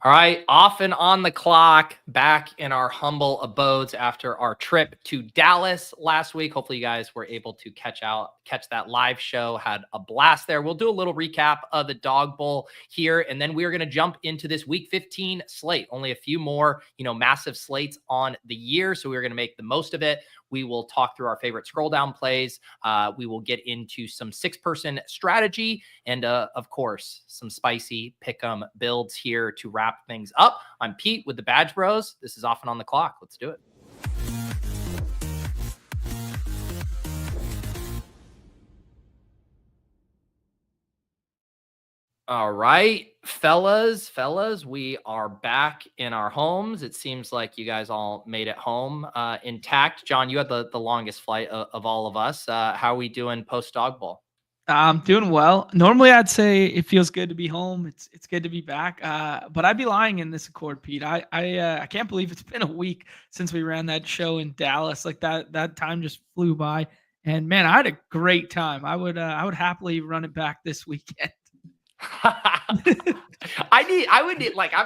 All right, off and on the clock, back in our humble abodes after our trip to Dallas last week. Hopefully you guys were able to catch that live show, had a blast there. We'll do a little recap of the Dog Bowl here, and then we're going to jump into this week 15 slate. Only a few more, massive slates on the year, so we're going to make the most of it. We will talk through our favorite scroll down plays. We will get into some 6-person strategy and, of course, some spicy pick'em builds here to wrap things up. I'm Pete with the BadgeBros. This is Off and on the Clock. Let's do it. All right, fellas, we are back in our homes. It seems like you guys all made it home intact. John, you had the longest flight of all of us. How are we doing post Dog Bowl? I'm doing well. Normally, I'd say it feels good to be home. It's good to be back. But I'd be lying in this accord, Pete. I can't believe it's been a week since we ran that show in Dallas. Like that time just flew by. And man, I had a great time. I would happily run it back this weekend. I'm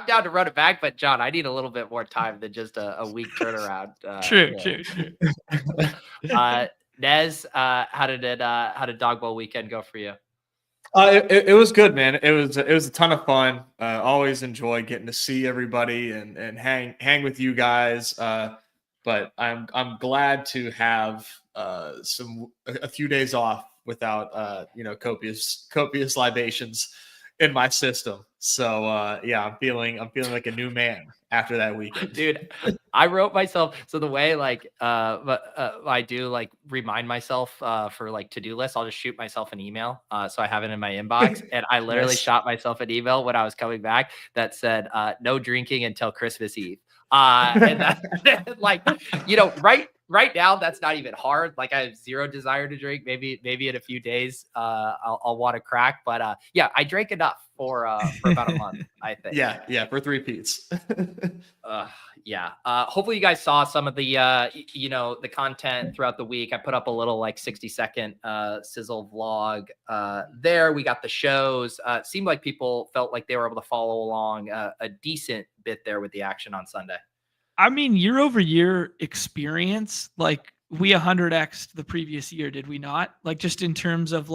down to run it back, but John, I need a little bit more time than just a week turnaround. True. Nez, how did Dog Bowl weekend go for you? It was good, man. It was a ton of fun. Always enjoy getting to see everybody and hang with you guys. But I'm glad to have a few days off without copious libations in my system. So I'm feeling like a new man after that weekend. Dude, I wrote myself, so the way I do remind myself for to-do lists, I'll just shoot myself an email so I have it in my inbox. And I literally shot myself an email when I was coming back that said no drinking until Christmas Eve. And that's right now, that's not even hard. I have zero desire to drink. Maybe in a few days, I'll want to crack. But I drank enough for about a month, I think. Yeah, for 3 Pete's. Hopefully you guys saw some of the the content throughout the week. I put up a little 60-second sizzle vlog there. We got the shows. It seemed like people felt like they were able to follow along a decent bit there with the action on Sunday. I mean, year over year experience, we 100x'd the previous year, did we not? Just in terms of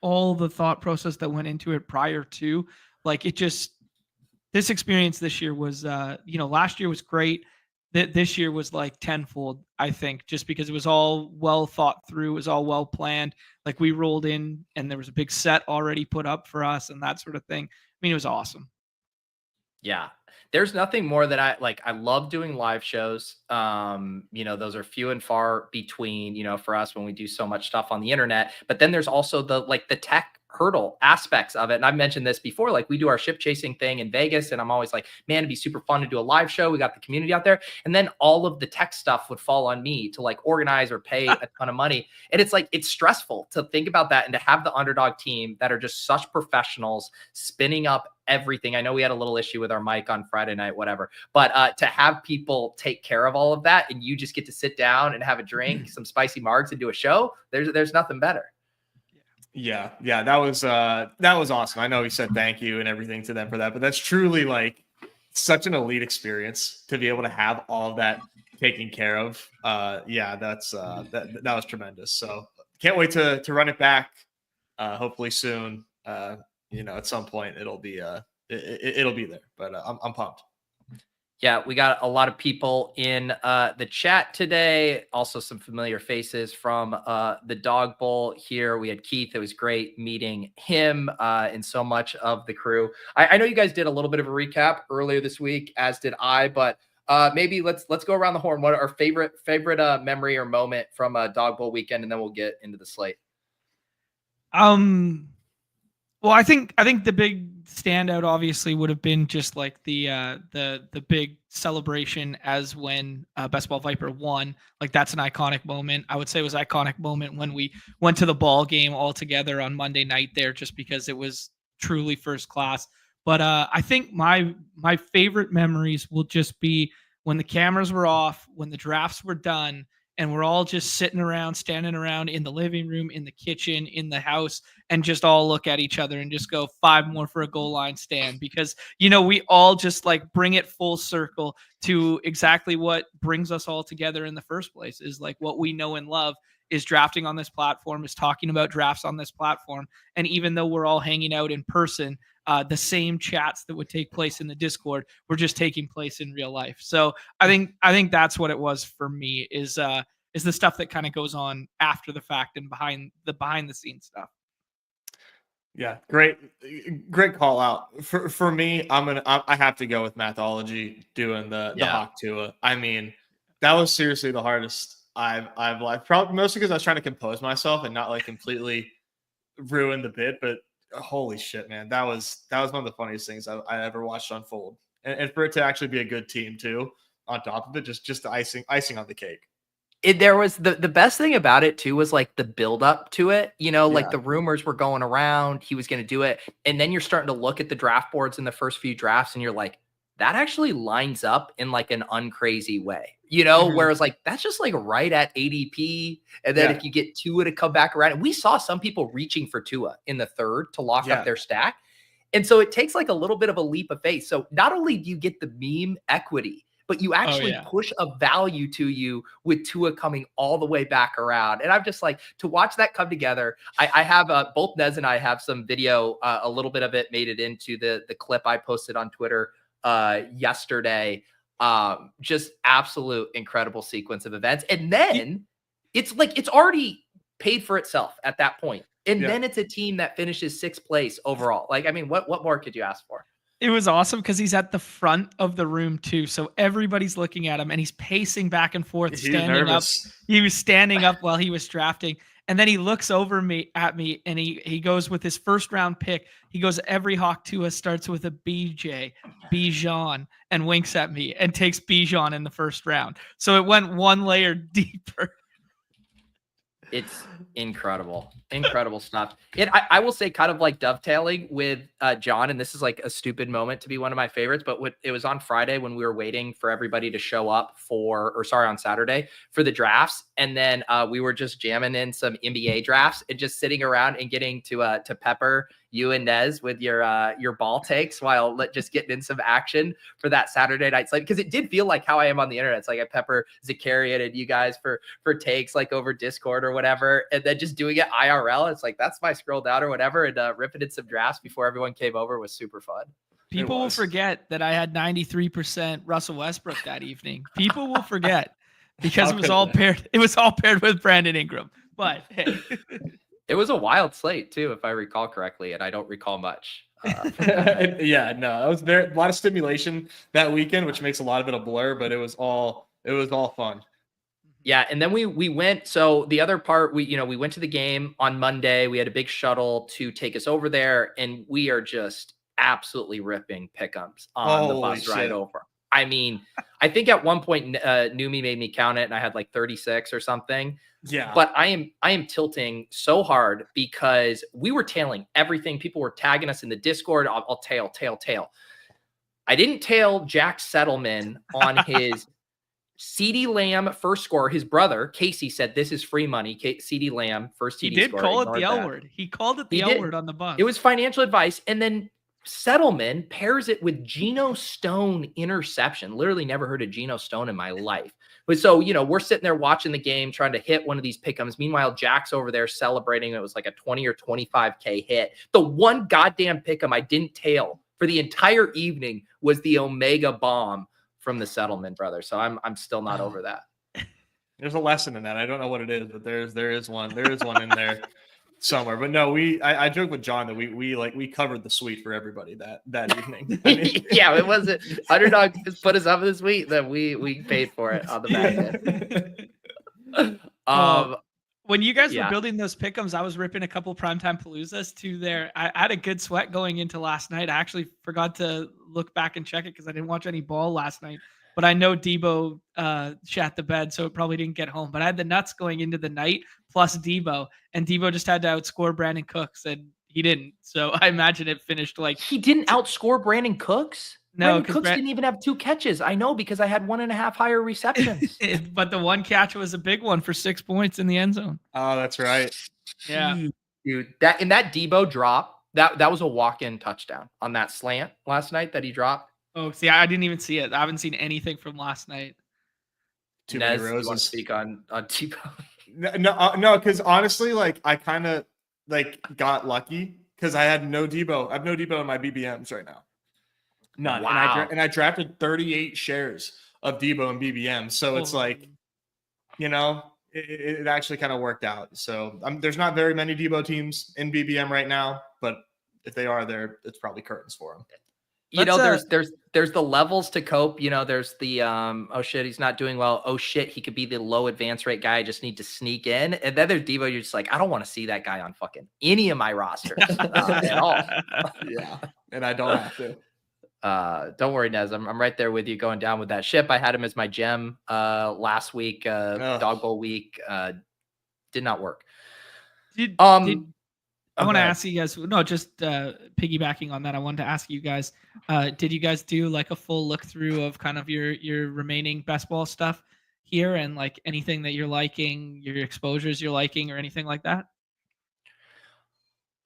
all the thought process that went into it prior to, this experience this year was, last year was great. This year was tenfold, I think, just because it was all well thought through. It was all well planned. We rolled in and there was a big set already put up for us and that sort of thing. I mean, it was awesome. Yeah. There's nothing more that I love doing live shows. Those are few and far between, for us when we do so much stuff on the internet. But then there's also the tech hurdle aspects of it. And I've mentioned this before, we do our ship chasing thing in Vegas. And I'm always like, man, it'd be super fun to do a live show. We got the community out there. And then all of the tech stuff would fall on me to organize or pay a ton of money. And it's stressful to think about that and to have the Underdog team that are just such professionals spinning up everything. I know we had a little issue with our mic on Friday night, whatever, but to have people take care of all of that and you just get to sit down and have a drink, some spicy margs and do a show, there's nothing better. Yeah, that was awesome. I know he said thank you and everything to them for that, but that's truly such an elite experience to be able to have all of that taken care of. That was tremendous. So can't wait to run it back. Hopefully soon. At some point it'll be there, but I'm pumped. Yeah, we got a lot of people in the chat today. Also some familiar faces from the Dog Bowl here. We had Keith. It was great meeting him and so much of the crew. I know you guys did a little bit of a recap earlier this week, as did I, but maybe let's go around the horn. What are our favorite memory or moment from a Dog Bowl weekend, and then we'll get into the slate. Well, I think the big standout obviously would have been just the big celebration as when Best Ball Viper won. That's an iconic moment. I would say it was an iconic moment when we went to the ball game all together on Monday night there, just because it was truly first class. But I think my favorite memories will just be when the cameras were off, when the drafts were done, and we're all just sitting around, standing around in the living room, in the kitchen, in the house, and just all look at each other and just go 5 more for a goal line stand, because we all just like bring it full circle to exactly what brings us all together in the first place, is like what we know and love is drafting on this platform, is talking about drafts on this platform. And even though we're all hanging out in person, the same chats that would take place in the Discord were just taking place in real life. So I think that's what it was for me, is the stuff that kind of goes on after the fact and behind the scenes stuff. Yeah, great call out. For me, I have to go with Mathology doing the Hawk Tua. I mean, that was seriously the hardest I've liked. Probably mostly because I was trying to compose myself and not like completely ruin the bit. But holy shit, man, that was one of the funniest things I ever watched unfold. And for it to actually be a good team too, on top of it, just the icing on the cake. There was the best thing about it too was like the build up to it, like the rumors were going around, he was going to do it. And then you're starting to look at the draft boards in the first few drafts and you're like, that actually lines up in like an uncrazy way, whereas like, that's just like right at ADP. And then if you get Tua to come back around, and we saw some people reaching for Tua in the third to lock up their stack. And so it takes like a little bit of a leap of faith. So not only do you get the meme equity, but you actually push a value to you with Tua coming all the way back around. And I'm just like, to watch that come together, I have both Nez and I have some video, a little bit of it made it into the clip I posted on Twitter yesterday. Just absolute incredible sequence of events. And then it's like, it's already paid for itself at that point. And then it's a team that finishes 6th place overall. Like, I mean, what more could you ask for? It was awesome because he's at the front of the room too. So everybody's looking at him and he's pacing back and forth, standing up. He was standing up while he was drafting. And then he looks over at me and he goes with his first round pick. He goes, every Hawk Tua starts with a BJ, Bijan, and winks at me and takes Bijan in the first round. So it went one layer deeper. It's incredible stuff. I will say, kind of like dovetailing with Jon, and this is like a stupid moment to be one of my favorites, but it was on Friday when we were waiting for everybody to show up on Saturday for the drafts. And then we were just jamming in some NBA drafts and just sitting around and getting to pepper you and Nez with your ball takes while just getting in some action for that Saturday night slate, because it did feel like how I am on the internet. It's like I pepper Zakarian and you guys for takes like over Discord or whatever, and then just doing it IRL. It's like, that's my scroll down or whatever, and ripping in some drafts before everyone came over was super fun. People will forget that I had 93% Russell Westbrook that evening. People will forget because it was all paired. It was all paired with Brandon Ingram. But hey. It was a wild slate too, if I recall correctly, and I don't recall much. It was a lot of stimulation that weekend, which makes a lot of it a blur, but it was all fun. Yeah, and then we went. So the other part, we went to the game on Monday. We had a big shuttle to take us over there, and we are just absolutely ripping pick'ems on the bus ride over. I mean, I think at one point Numi made me count it, and I had like 36 or something. Yeah. But I am tilting so hard because we were tailing everything. People were tagging us in the Discord. I'll tail. I didn't tail Jack Settleman on his CeeDee Lamb first score. His brother, Casey, said this is free money. CeeDee Lamb, first TD score. He did call it the L word. He called it the L word on the bus. It was financial advice. And then Settleman pairs it with Geno Stone interception. Literally never heard of Geno Stone in my life. But so, we're sitting there watching the game, trying to hit one of these pick'ems. Meanwhile, Jack's over there celebrating. It was like a 20 or 25K hit. The one goddamn pick'em I didn't tail for the entire evening was the Omega bomb from the Settleman brothers. So I'm still not over that. There's a lesson in that. I don't know what it is, but there is one. There is one in there somewhere. But no, I joke with Jon that we covered the suite for everybody that evening. I mean, yeah, it wasn't Underdog just put us up in the suite, then we paid for it on the back end. When you guys were building those pick'ems, I was ripping a couple primetime paloozas to there. I had a good sweat going into last night. I actually forgot to look back and check it because I didn't watch any ball last night. But I know Debo shat the bed, so it probably didn't get home. But I had the nuts going into the night plus Debo, and Debo just had to outscore Brandon Cooks, and he didn't. So I imagine it finished like he didn't outscore Brandon Cooks. No, Brandon because Cooks didn't even have 2 catches. I know because I had 1.5 higher receptions. but the one catch was a big one for 6 points in the end zone. Oh, that's right. Yeah. Dude, that Debo drop, that was a walk-in touchdown on that slant last night that he dropped. Oh, see, I didn't even see it. I haven't seen anything from last night. Too many Nez, you want to roses. speak on Debo? No, because honestly, like I kind of like got lucky because I had no Debo. I have no Debo in my BBMs right now. None. Wow. And I drafted 38 shares of Debo and BBM. So it's like, you know, it actually kind of worked out. So there's not very many Debo teams in BBM right now, but if they are there, it's probably curtains for them. You know, there's the levels to cope. You know, there's the oh shit, he's not doing well. Oh shit, he could be the low advance rate guy. I just need to sneak in. And then there's Devo. You're just like, I don't want to see that guy on fucking any of my rosters at all. Yeah, and I don't have to. Don't worry, Nez. I'm right there with you, going down with that ship. I had him as my gem last week, Dog Bowl week. Did not work. I want to ask you guys, no, just piggybacking on that, I wanted to ask you guys, did you guys do like a full look through of kind of your remaining best ball stuff here and like anything that you're liking, your exposures you're liking or anything like that?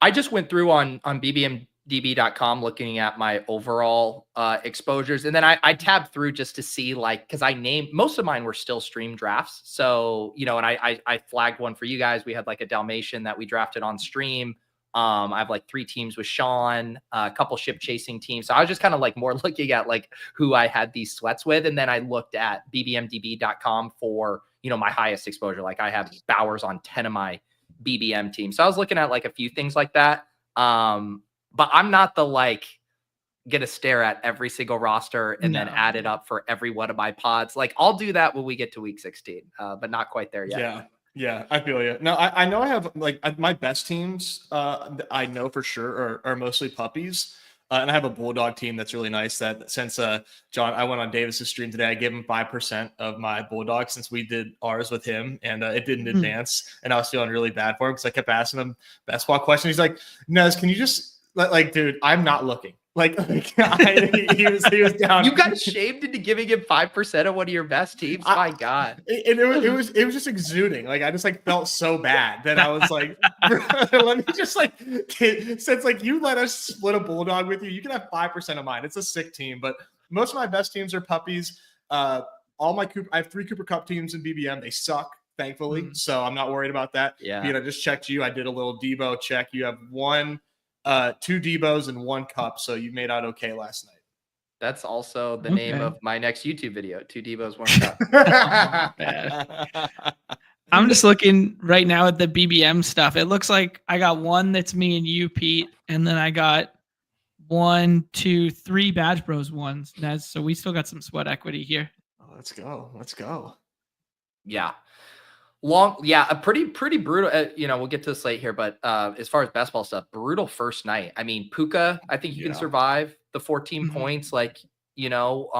I just went through on bbmdb.com looking at my overall exposures. And then I tabbed through just to see, like, because I named most of mine were still stream drafts. So, you know, and I flagged one for you guys. We had like a Dalmatian that we drafted on stream. I have like 3 teams with Sean, a couple ship chasing teams. So I was just kind of like more looking at like who I had these sweats with. And then I looked at bbmdb.com for, you know, my highest exposure. Like I have Bowers on 10 of my BBM teams. So I was looking at like a few things like that. But I'm not the like get a stare at every single roster and then add it up for every one of my pods. Like I'll do that when we get to week 16, but not quite there yet. Yeah, I feel you. No, I know I have like my best teams. I know for sure are mostly puppies, and I have a bulldog team that's really nice. That since John, I went on Davis's stream today, I gave him 5% of my bulldog since we did ours with him, and it didn't advance, and I was feeling really bad for him because I kept asking him basketball questions. He's like, Nez, can you just like, dude, I'm not looking. Like he was down. You got shamed into giving him 5% of one of your best teams. My God, it was just exuding. Like I just like felt so bad that I was like, let me just like, since like you let us split a bulldog with you, you can have 5% of mine. It's a sick team, but most of my best teams are puppies. I have 3 Cooper Cup teams in BBM. They suck, thankfully, so I'm not worried about that. Yeah, I just checked you. I did a little Debo check. You have 2 Debos and 1 cup, so you made out okay last night. That's also the name of my next YouTube video: 2 Debos, 1 cup. I'm just looking right now at the BBM stuff. It looks like I got 1 that's me and you, Pete, and then I got 1, 2, 3 BadgeBros ones, Nez. So we still got some sweat equity here. Oh, let's go. Yeah. A pretty brutal. You know, we'll get to the slate here, but as far as basketball stuff, brutal first night. I mean, Puka, I think you can survive the 14 points. Like, you know,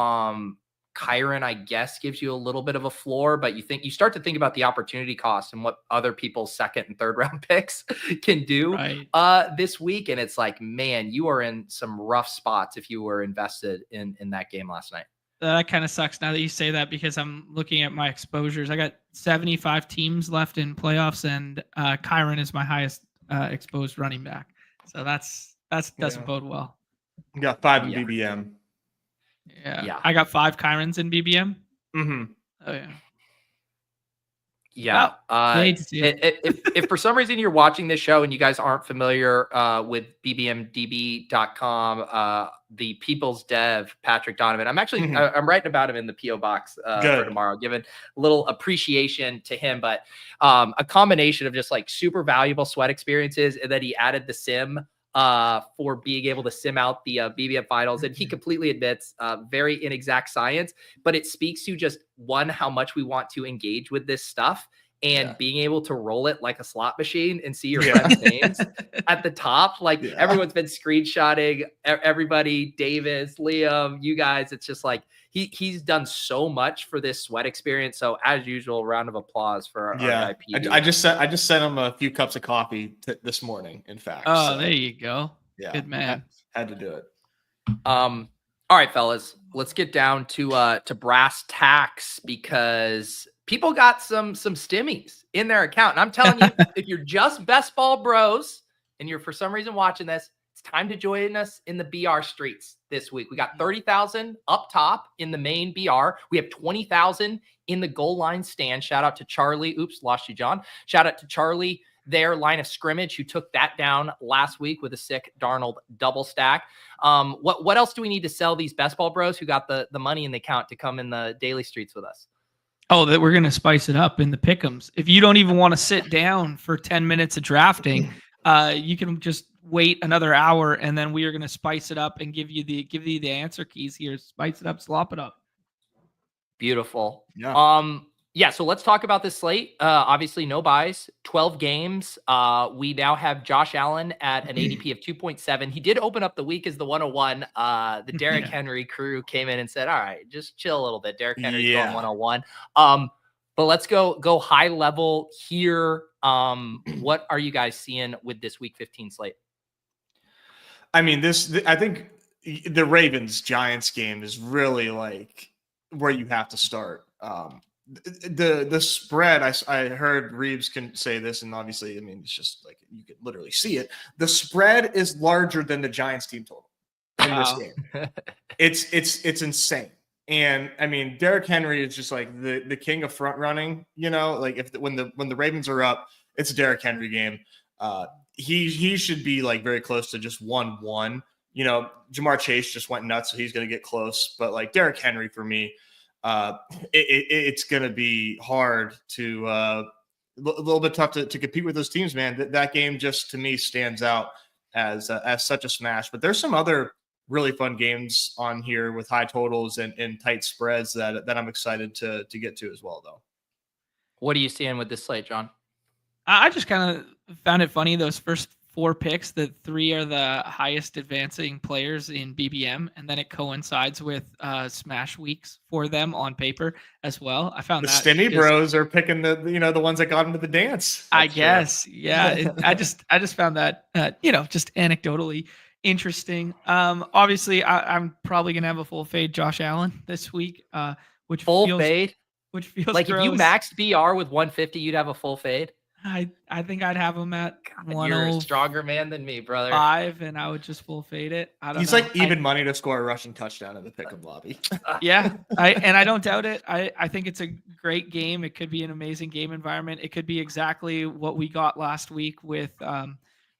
Kyron, I guess, gives you a little bit of a floor, but you start to think about the opportunity cost and what other people's 2nd and 3rd round picks can do this week, and it's like, man, you are in some rough spots if you were invested in that game last night. That kind of sucks now that you say that because I'm looking at my exposures. I got 75 teams left in playoffs, and Kyron is my highest exposed running back. So that's doesn't bode well. You got 5 in BBM. Yeah. I got 5 Kyrons in BBM. Mm-hmm. Oh yeah. Yeah. If for some reason you're watching this show and you guys aren't familiar with bbmdb.com, the people's dev, Patrick Donovan, I'm actually, I'm writing about him in the PO box for tomorrow, giving a little appreciation to him, but a combination of just like super valuable sweat experiences. And then he added the sim for being able to sim out the BBM finals. And he completely admits very inexact science, but it speaks to just how much we want to engage with this stuff and being able to roll it like a slot machine and see your friends' names at the top. Like everyone's been screenshotting everybody, Davis, Liam, you guys. It's just like he's done so much for this sweat experience. So as usual, round of applause for our guy PD. I just sent him a few cups of coffee this morning, in fact. Oh, so there you go. Yeah, good man. Had to do it. All All right, fellas, let's get down to brass tacks because people got some stimmies in their account. And I'm telling you, if you're just Best Ball Bros and you're for some reason watching this, it's time to join us in the BR streets this week. We got 30,000 up top in the main BR. We have 20,000 in the goal line stand. Shout out to Charlie. Oops, lost you, John. Shout out to Charlie, their line of scrimmage, who took that down last week with a sick Darnold double stack. What else do we need to sell these Best Ball Bros who got the money in the account to come in the daily streets with us? Oh, that we're going to spice it up in the pick'ems. If you don't even want to sit down for 10 minutes of drafting, you can just wait another hour, and then we are going to spice it up and give you the answer keys here. Spice it up, slop it up. Beautiful. Yeah. Yeah, so let's talk about this slate. Obviously, no buys, 12 games. We now have Josh Allen at an ADP of 2.7. He did open up the week as the 101. The Derrick Henry crew came in and said, all right, just chill a little bit. Derrick Henry's going 101. But let's go high level here. What are you guys seeing with this week 15 slate? I mean, I think the Ravens-Giants game is really like where you have to start. The spread, I heard Reeves can say this, and obviously, I mean, it's just like you can literally see it. The spread is larger than the Giants team total in this game. It's insane. And I mean, Derrick Henry is just like the king of front running. You know, like when the Ravens are up, it's a Derrick Henry game. He should be like very close to just 1-1. You know, Jamar Chase just went nuts, so he's going to get close. But like Derrick Henry for me, it's going to be hard to a little bit tough to compete with those teams, man. That game just to me stands out as such a smash. But there's some other really fun games on here with high totals and tight spreads that I'm excited to get to as well, though. What are you seeing with this slate, John? I just kind of found it funny, those first 4 picks, that 3 are the highest advancing players in BBM, and then it coincides with smash weeks for them on paper as well. I found the that Stimmy Bros are picking the ones that got into the dance. I guess, yeah. I just found that just anecdotally interesting. Obviously, I'm probably gonna have a full fade Josh Allen this week, which full fade, which feels like gross. If you maxed BR with 150, you'd have a full fade. I think I'd have him at You're a stronger man than me, brother. 5, and I would just full fade it. He's like even money to score a rushing touchdown in the pick'em lobby. Yeah, I don't doubt it. I think it's a great game. It could be an amazing game environment. It could be exactly what we got last week with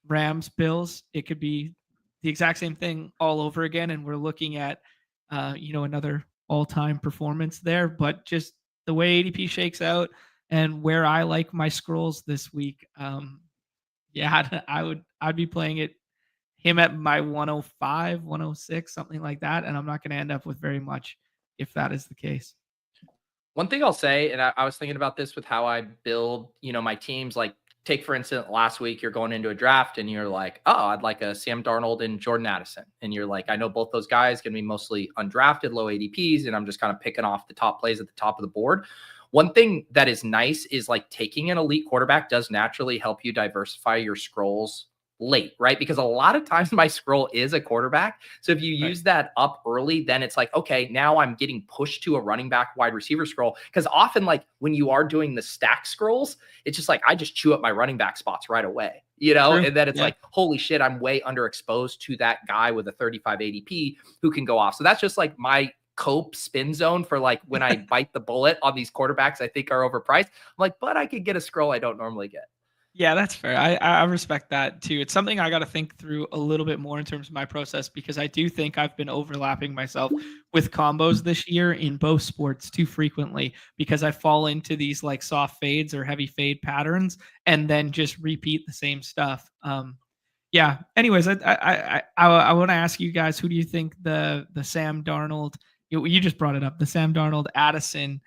Rams Bills. It could be the exact same thing all over again, and we're looking at another all-time performance there. But just the way ADP shakes out, and where I like my scrolls this week, I'd be playing him at my 105, 106, something like that, and I'm not going to end up with very much if that is the case. One thing I'll say, and I was thinking about this with how I build, my teams. Like, take for instance, last week you're going into a draft and you're like, oh, I'd like a Sam Darnold and Jordan Addison, and you're like, I know both those guys going to be mostly undrafted, low ADPs, and I'm just kind of picking off the top plays at the top of the board. One thing that is nice is like taking an elite quarterback does naturally help you diversify your scrolls late, right? Because a lot of times my scroll is a quarterback. So if you use that up early, then it's like, okay, now I'm getting pushed to a running back wide receiver scroll. Because often, like when you are doing the stack scrolls, it's just like I just chew up my running back spots right away, True. And then it's like, holy shit, I'm way underexposed to that guy with a 35 ADP who can go off. So that's just like my cope spin zone for like when I bite the bullet on these quarterbacks I think are overpriced. I'm like, but I could get a scroll I don't normally get. Yeah, that's fair. I respect that too. It's something I got to think through a little bit more in terms of my process, because I do think I've been overlapping myself with combos this year in both sports too frequently, because I fall into these like soft fades or heavy fade patterns and then just repeat the same stuff. Yeah. Anyways, I want to ask you guys, who do you think the Sam Darnold, you just brought it up, the Sam Darnold Addison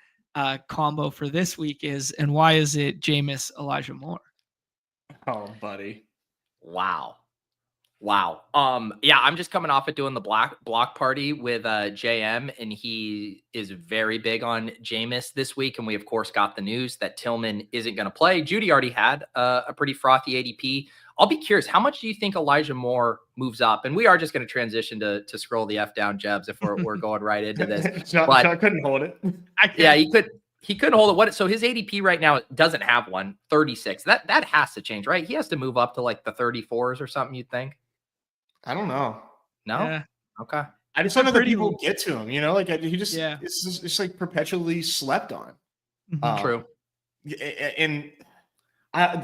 combo for this week is, and why is it Jameis Elijah Moore? Oh, buddy. Wow. Yeah, I'm just coming off of doing the block party with JM, and he is very big on Jameis this week. And we, of course, got the news that Tillman isn't going to play. Judy already had a pretty frothy ADP I'll be curious, how much do you think Elijah Moore moves up? And we are just going to transition to scroll the F down, Jebs, if we're going right into this. John couldn't hold it. Yeah, he couldn't hold it. What? So his ADP right now doesn't have one, 36. That has to change, right? He has to move up to like the 34s or something, you'd think. I don't know. No? Yeah. Okay. I just don't know that people get to him, like he just, Yeah. it's like perpetually slept on. True. And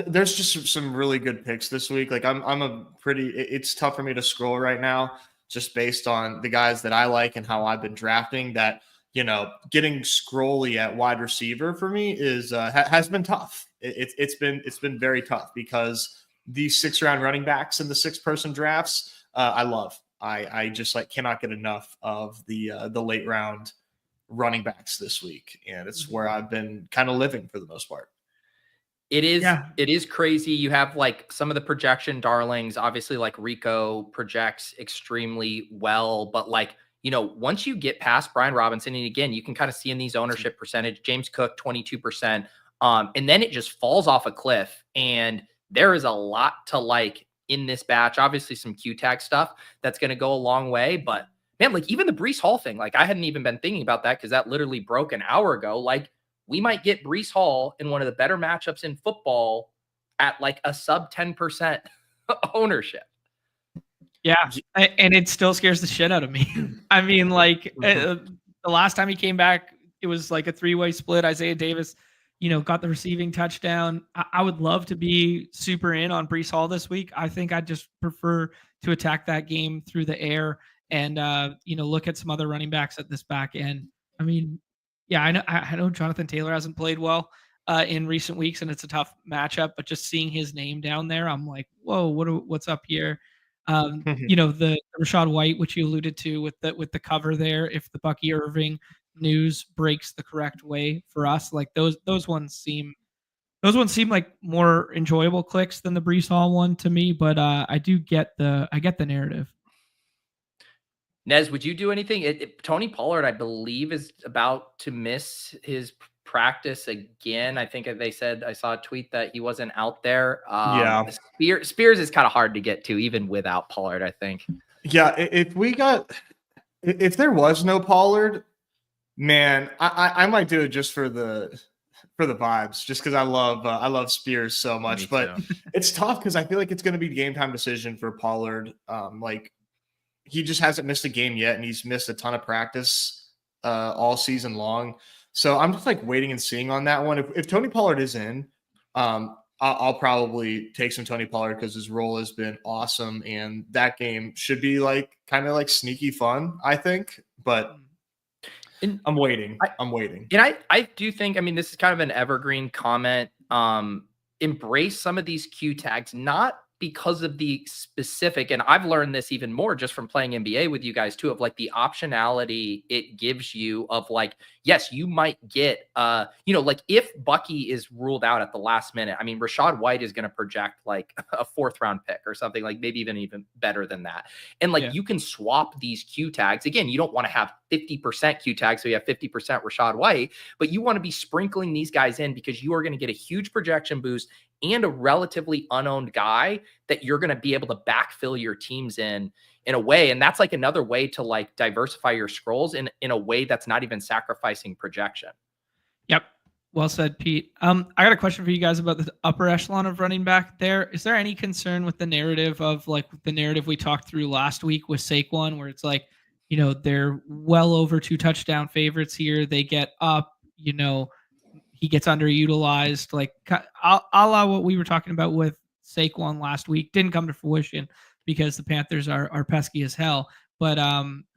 there's just some really good picks this week. Like it's tough for me to scroll right now just based on the guys that I like and how I've been drafting that, getting scrolly at wide receiver for me is has been tough. It's been very tough because these 6-round running backs and the 6-person drafts, I love. I just cannot get enough of the late round running backs this week, and it's where I've been kind of living for the most part. It is crazy. You have some of the projection darlings, obviously Rico projects extremely well, but once you get past Brian Robinson, and again, you can kind of see in these ownership percentage, James Cook, 22%. And then it just falls off a cliff, and there is a lot to like in this batch. Obviously some Q tag stuff that's going to go a long way, but man, even the Breece Hall thing, I hadn't even been thinking about that because that literally broke an hour ago. We might get Breece Hall in one of the better matchups in football at a sub 10% ownership. Yeah. And it still scares the shit out of me. I mean, the last time he came back, it was a 3-way split. Isaiah Davis, got the receiving touchdown. I would love to be super in on Breece Hall this week. I think I'd just prefer to attack that game through the air and, look at some other running backs at this back end. I mean, yeah, I know Jonathan Taylor hasn't played well in recent weeks, and it's a tough matchup. But just seeing his name down there, I'm like, whoa, what's up here? The Rachaad White, which you alluded to with the cover there. If the Bucky Irving news breaks the correct way for us, those ones seem like more enjoyable clicks than the Breece Hall one to me. But I get the narrative. Nez, would you do anything? Tony Pollard, I believe, is about to miss his practice again. I think they said, I saw a tweet that he wasn't out there. Yeah. Spears is kind of hard to get to even without Pollard, I think. Yeah. If there was no Pollard, man, I might do it just for the vibes, just because I love Spears so much. But it's tough because I feel like it's going to be a game time decision for Pollard. He just hasn't missed a game yet, and he's missed a ton of practice all season long. So I'm just waiting and seeing on that one. If Tony Pollard is in, I'll probably take some Tony Pollard because his role has been awesome, and that game should be kind of sneaky fun, I think. But I'm waiting. I'm waiting. And I do think, this is kind of an evergreen comment. Embrace some of these Q tags, not because of the specific, and I've learned this even more just from playing NBA with you guys too, of the optionality it gives you of yes, you might get, if Bucky is ruled out at the last minute, Rachaad White is going to project a 4th round pick or something, maybe even better than that. And you can swap these Q tags. Again, you don't want to have 50% Q tags, so you have 50% Rachaad White, but you want to be sprinkling these guys in because you are going to get a huge projection boost and a relatively unowned guy that you're going to be able to backfill your teams in a way. And that's another way to diversify your scrolls in a way that's not even sacrificing projection. Yep. Well said, Pete. I got a question for you guys about the upper echelon of running back there. Is there any concern with the narrative of the narrative we talked through last week with Saquon, where it's they're well over 2 touchdown favorites here. They get up, he gets underutilized, a la what we were talking about with Saquon last week. Didn't come to fruition because the Panthers are pesky as hell. But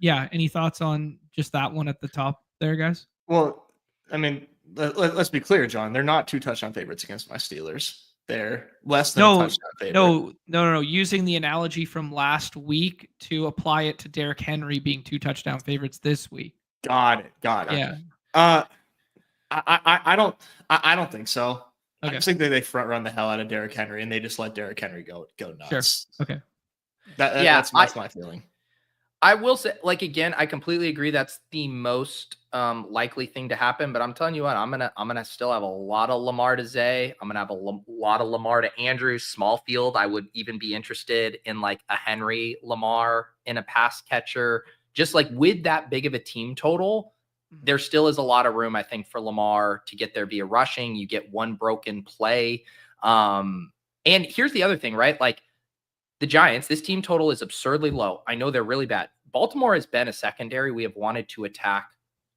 any thoughts on just that one at the top there, guys? Well, let's be clear, John. They're not 2 touchdown favorites against my Steelers. They're less than a touchdown favorite. No. Using the analogy from last week to apply it to Derrick Henry being 2 touchdown favorites this week. Got it. Yeah. I don't think so. Okay. I just think they front run the hell out of Derrick Henry and they just let Derrick Henry go nuts. Sure. Okay. That's my feeling. I will say, like, again, I completely agree. That's the most likely thing to happen. But I'm telling you what, I'm gonna still have a lot of Lamar to Zay. I'm gonna have a lot of Lamar to Andrews. Small field. I would even be interested in like a Henry Lamar in a pass catcher. Just like with that big of a team total, there still is a lot of room, I think, for Lamar to get there via rushing. You get one broken play. And here's the other thing, right? Like the Giants, this team total is absurdly low. I know they're really bad. Baltimore has been a secondary we have wanted to attack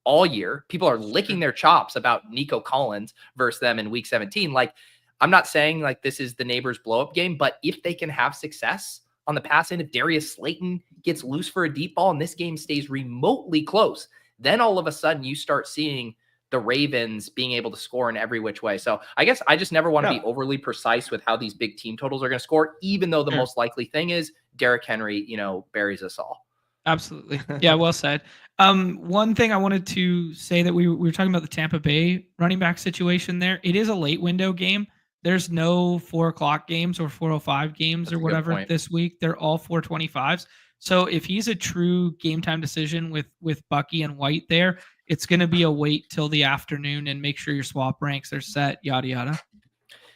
all year. People are licking their chops about Nico Collins versus them in week 17. Like, I'm not saying like this is the neighbors blow up game, but if they can have success on the pass end, if Darius Slayton gets loose for a deep ball and this game stays remotely close, then all of a sudden you start seeing the Ravens being able to score in every which way. So I guess I just never want to be overly precise with how these big team totals are going to score, even though the most likely thing is Derrick Henry, buries us all. Absolutely. Yeah, well said. One thing I wanted to say that we were talking about the Tampa Bay running back situation there. It is a late window game. There's no 4:00 games or 4:05 games or whatever this week. They're all 4:25s. So if he's a true game time decision with Bucky and White there, it's going to be a wait till the afternoon and make sure your swap ranks are set, yada yada.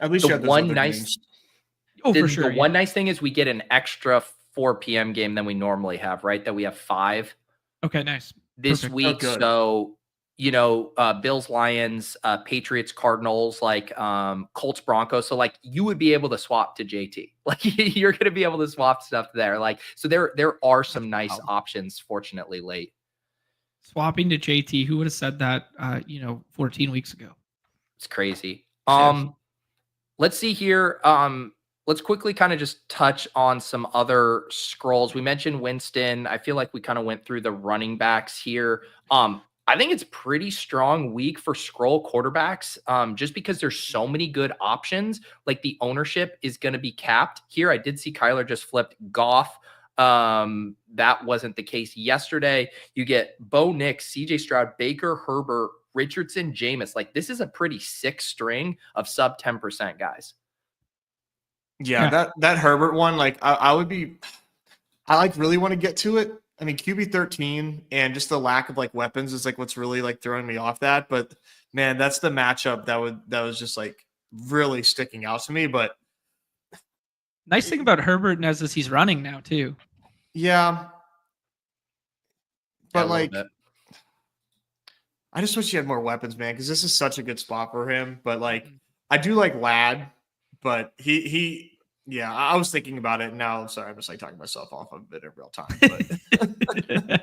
At least you have those other games. For sure. The one nice thing is we get an extra 4 p.m. game than we normally have, right? That we have 5. Okay, nice. This week. So, Bills, Lions, Patriots, Cardinals, like Colts, Broncos. So like you would be able to swap to JT. Like you're going to be able to swap stuff there. Like, so there are some nice options, fortunately, late. Swapping to JT, who would have said that 14 weeks ago? It's crazy. Let's see here. Let's quickly kind of just touch on some other scrolls. We mentioned Winston. I feel like we kind of went through the running backs here. I think it's pretty strong week for scroll quarterbacks, just because there's so many good options. Like the ownership is going to be capped here. I did see Kyler just flipped Goff. That wasn't the case yesterday. You get Bo Nix, CJ Stroud, Baker, Herbert, Richardson, Jameis. Like this is a pretty sick string of sub 10% guys. Yeah, that Herbert one, like I really want to get to it. I mean, QB 13 and just the lack of like weapons is like what's really like throwing me off that. But man, that's the matchup that was just like really sticking out to me. But nice thing about Herbert Nez is he's running now too. Yeah. But like I just wish he had more weapons, man, because this is such a good spot for him. But like I do like Ladd, but yeah, I was thinking about it. Now, sorry, I'm just like talking myself off a bit in real time. But.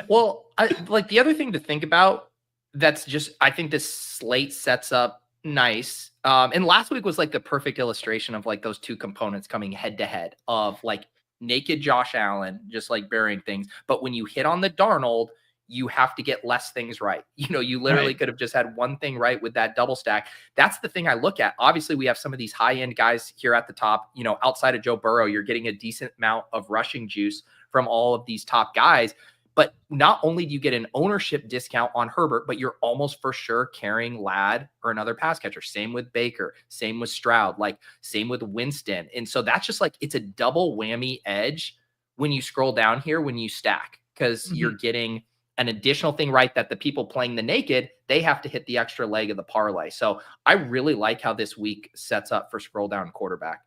Well, like the other thing to think about that's just, I think this slate sets up nice. And last week was like the perfect illustration of like those two components coming head to head of like naked Josh Allen, just like burying things. But when you hit on the Darnold, you have to get less things right. You literally could have just had one thing right with that double stack. That's the thing I look at. Obviously, we have some of these high-end guys here at the top. Outside of Joe Burrow, you're getting a decent amount of rushing juice from all of these top guys. But not only do you get an ownership discount on Herbert, but you're almost for sure carrying Ladd or another pass catcher. Same with Baker, same with Stroud, like same with Winston. And so that's just like, it's a double whammy edge when you scroll down here, when you stack, because you're getting an additional thing right that the people playing the naked, they have to hit the extra leg of the parlay. So I really like how this week sets up for scroll down quarterback.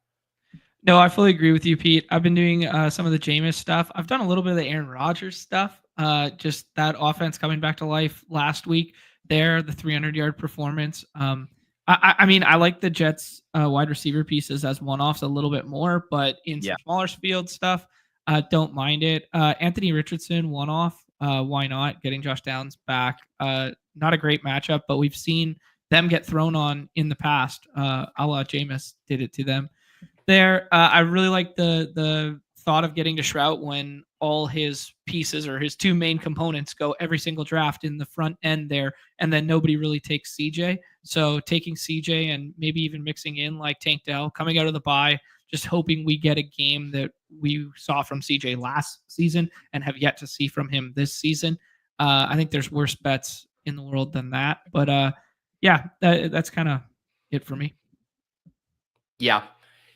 No, I fully agree with you, Pete. I've been doing some of the Jameis stuff. I've done a little bit of the Aaron Rodgers stuff. Just that offense coming back to life last week there, the 300-yard performance. I mean, I like the Jets wide receiver pieces as one-offs a little bit more, but in some smaller field stuff, don't mind it. Anthony Richardson, one-off. Why not? Getting Josh Downs back. Not a great matchup, but we've seen them get thrown on in the past. A la Jameis did it to them. There, I really like the thought of getting to Shrout when all his pieces or his two main components go every single draft in the front end there, and then nobody really takes CJ. So taking CJ and maybe even mixing in like Tank Dell coming out of the bye, just hoping we get a game that we saw from CJ last season and have yet to see from him this season. I think there's worse bets in the world than that. But yeah, that's kind of it for me. Yeah.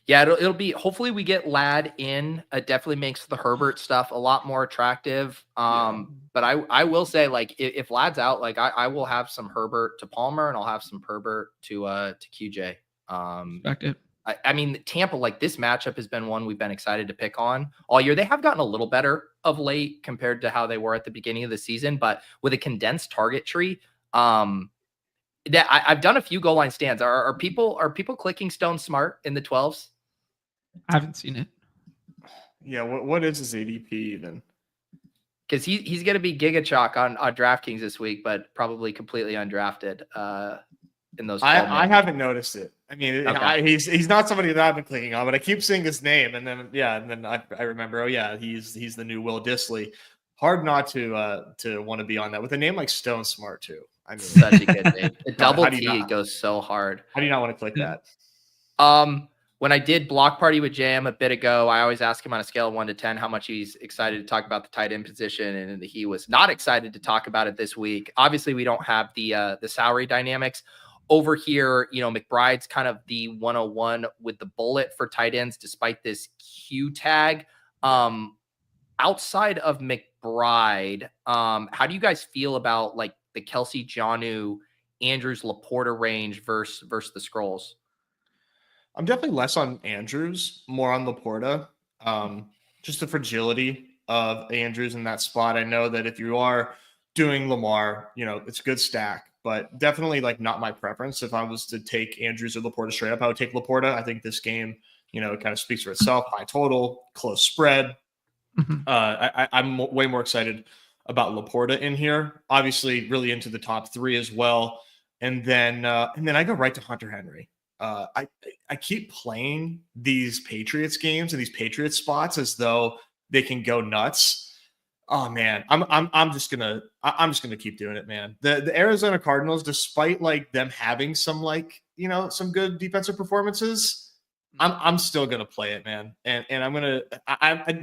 Yeah, it'll be, hopefully we get Lad in. It definitely makes the Herbert stuff a lot more attractive. But I will say, like, if Lad's out, like I will have some Herbert to Palmer and I'll have some Herbert to QJ. Respect it. I mean, Tampa, like, this matchup has been one we've been excited to pick on all year. They have gotten a little better of late compared to how they were at the beginning of the season, but with a condensed target tree, that I've done a few goal line stands. Are people clicking Stone Smart in the 12s? I haven't seen it. Yeah, what is his ADP even? Because he's going to be Giga Chalk on DraftKings this week, but probably completely undrafted in those. I haven't noticed it. I mean, Okay. he's not somebody that I've been clicking on, but I keep seeing his name, and then I remember, oh yeah, he's the new Will Dissly. Hard not to want to be on that with a name like Stone Smart too. I mean, such a good name. A double T goes so hard. How do you not want to click that? When I did Block Party with Jam a bit ago, I always ask him on a scale of 1 to 10 how much he's excited to talk about the tight end position, and he was not excited to talk about it this week. Obviously, we don't have the salary dynamics over here. You know, McBride's kind of the 101 with the bullet for tight ends, despite this Q tag. Outside of McBride, how do you guys feel about like the Kelsey, Jonnu, Andrews, Laporta range versus the Scrolls? I'm definitely less on Andrews, more on Laporta. Just the fragility of Andrews in that spot. I know that if you are doing Lamar, you know, it's a good stack, but definitely like not my preference. If I was to take Andrews or Laporta straight up, I would take Laporta. I think this game, you know, kind of speaks for itself. High total, close spread. I'm way more excited about Laporta in here. Obviously, really into the top 3 as well. And then I go right to Hunter Henry. I keep playing these Patriots games and these Patriots spots as though they can go nuts. Oh man, I'm just gonna keep doing it, man. The Arizona Cardinals, despite like them having some like, you know, some good defensive performances, I'm still gonna play it, man. And I'm gonna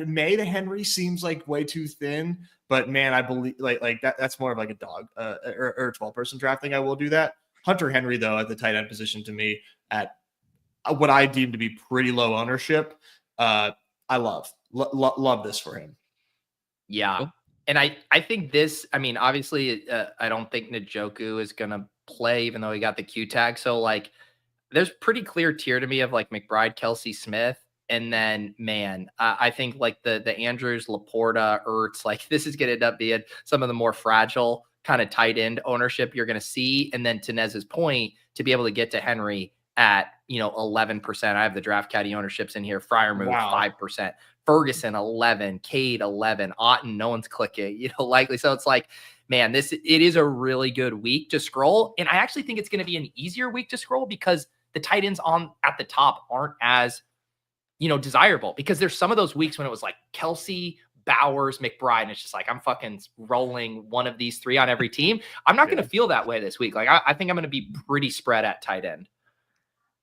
May to Henry seems like way too thin, but man, I believe like that's more of like a dog or a 12-person draft thing. I will do that. Hunter Henry, though, at the tight end position to me at what I deem to be pretty low ownership. I love this for him. Yeah. And I think this, I mean, obviously, I don't think Njoku is going to play, even though he got the Q tag. So, like, there's pretty clear tier to me of like McBride, Kelsey, Smith. And then, man, I think like the Andrews, Laporta, Ertz, like this is going to end up being some of the more fragile kind of tight end ownership you're going to see. And then to Nez's point, to be able to get to Henry at, you know, 11%. I have the draft caddy ownerships in here. Freiermuth, 5%. Ferguson, 11. Cade, 11. Otten, no one's clicking, you know, likely. So it's like, man, it is a really good week to scroll. And I actually think it's going to be an easier week to scroll because the tight ends at the top aren't as, you know, desirable, because there's some of those weeks when it was like Kelsey, Bowers, McBride, and it's just like, I'm fucking rolling one of these 3 on every team. I'm not going to feel that way this week. Like, I think I'm going to be pretty spread at tight end.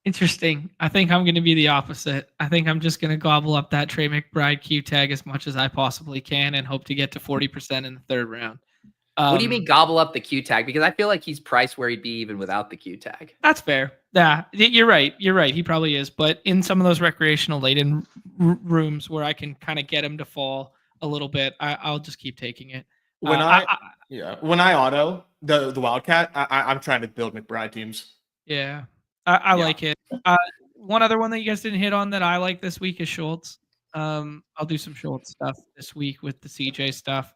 Interesting. I think I'm going to be the opposite. I think I'm just going to gobble up that Trey McBride Q tag as much as I possibly can and hope to get to 40% in the 3rd round. What do you mean gobble up the Q tag? Because I feel like he's priced where he'd be even without the Q tag. That's fair. Yeah, you're right. You're right. He probably is. But in some of those recreational late-in rooms where I can kind of get him to fall a little bit, I'll just keep taking it. When I auto the Wildcat, I'm trying to build McBride teams. Yeah, I like it. One other one that you guys didn't hit on that I like this week is Schultz. I'll do some Schultz stuff this week with the CJ stuff.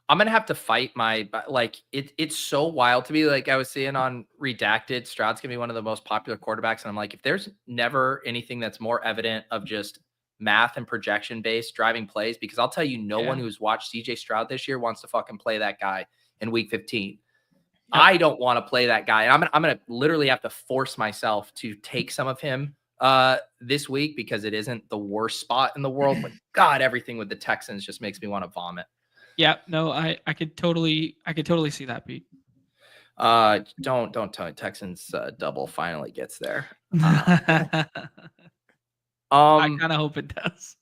I'm going to have to fight my, like, it's so wild to me. Like I was seeing on Redacted, Stroud's going to be one of the most popular quarterbacks. And I'm like, if there's never anything that's more evident of just math and projection based driving plays, because I'll tell you, no one who's watched CJ Stroud this year wants to fucking play that guy in week 15. Yep. I don't want to play that guy. And I'm going to literally have to force myself to take some of him this week, because it isn't the worst spot in the world. But God, everything with the Texans just makes me want to vomit. Yeah, no, I could totally see that, Pete. Don't tell me Texans double finally gets there. I kind of hope it does.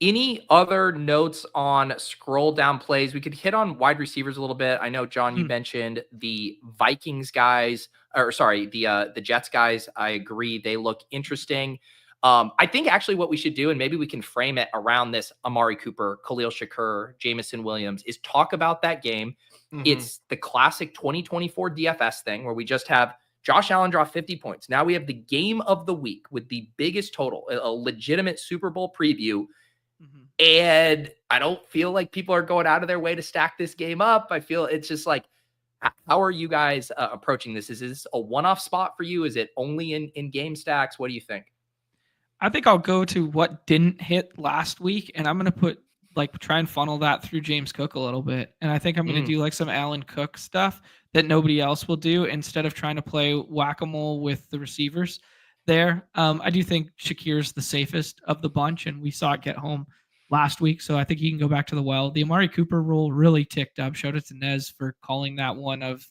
Any other notes on scroll down plays? We could hit on wide receivers a little bit. I know, John, you mentioned the Vikings guys, or sorry, the Jets guys. I agree. They look interesting. I think actually what we should do, and maybe we can frame it around this Amari Cooper, Khalil Shakur, Jamison Williams, is talk about that game. It's the classic 2024 DFS thing where we just have Josh Allen draw 50 points. Now we have the game of the week with the biggest total, a legitimate Super Bowl preview. And I don't feel like people are going out of their way to stack this game up. I feel it's just like, how are you guys approaching this? Is this a one-off spot for you? Is it only in game stacks? What do you think? I think I'll go to what didn't hit last week, and I'm going to try and funnel that through James Cook a little bit. And I think I'm going to do like some Allen Cook stuff that nobody else will do instead of trying to play whack-a-mole with the receivers there. I do think Shakir's the safest of the bunch, and we saw it get home last week. So I think he can go back to the well. The Amari Cooper rule really ticked up. Shout out to Nez for calling that one of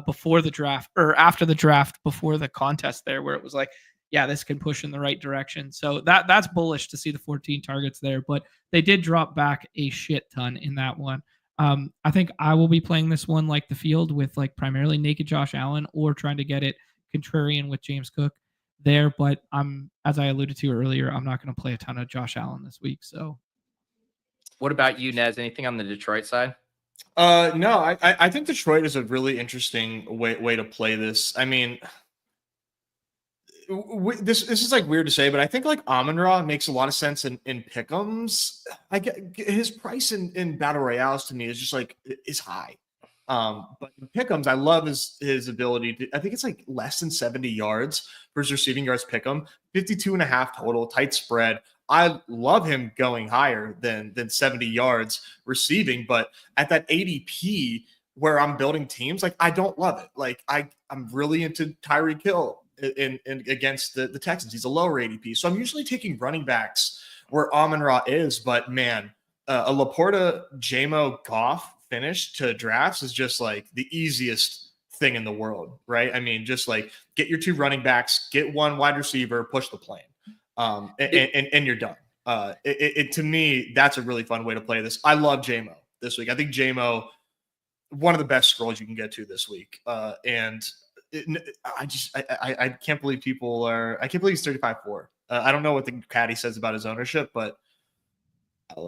before the draft or after the draft, before the contest there, where it was like, yeah, this can push in the right direction. So that's bullish to see the 14 targets there, but they did drop back a shit ton in that one. I think I will be playing this one like the field with primarily naked Josh Allen or trying to get it contrarian with James Cook there. But as I alluded to earlier, I'm not going to play a ton of Josh Allen this week. So what about you, Nez? Anything on the Detroit side? No, I think Detroit is a really interesting way to play this. I mean, this is weird to say, but I think Amon-Ra makes a lot of sense in pick'ems. I get his price in battle royales to me is just is high. But in pick'ems, I love his ability to, I think it's less than 70 yards for his receiving yards pick'em, 52.5 total, tight spread. I love him going higher than 70 yards receiving, but at that ADP where I'm building teams, I don't love it. I'm really into Tyreek Hill in against the Texans. He's a lower ADP. So I'm usually taking running backs where Amon-Ra is, but man, a Laporta, JMO, Goff finish to drafts is just the easiest thing in the world, right? I mean, just get your two running backs, get one wide receiver, push the plane, and you're done. To me, that's a really fun way to play this. I love JMO this week. I think JMO, one of the best scrolls you can get to this week. I can't believe I can't believe he's 35-4. I don't know what the caddy says about his ownership, but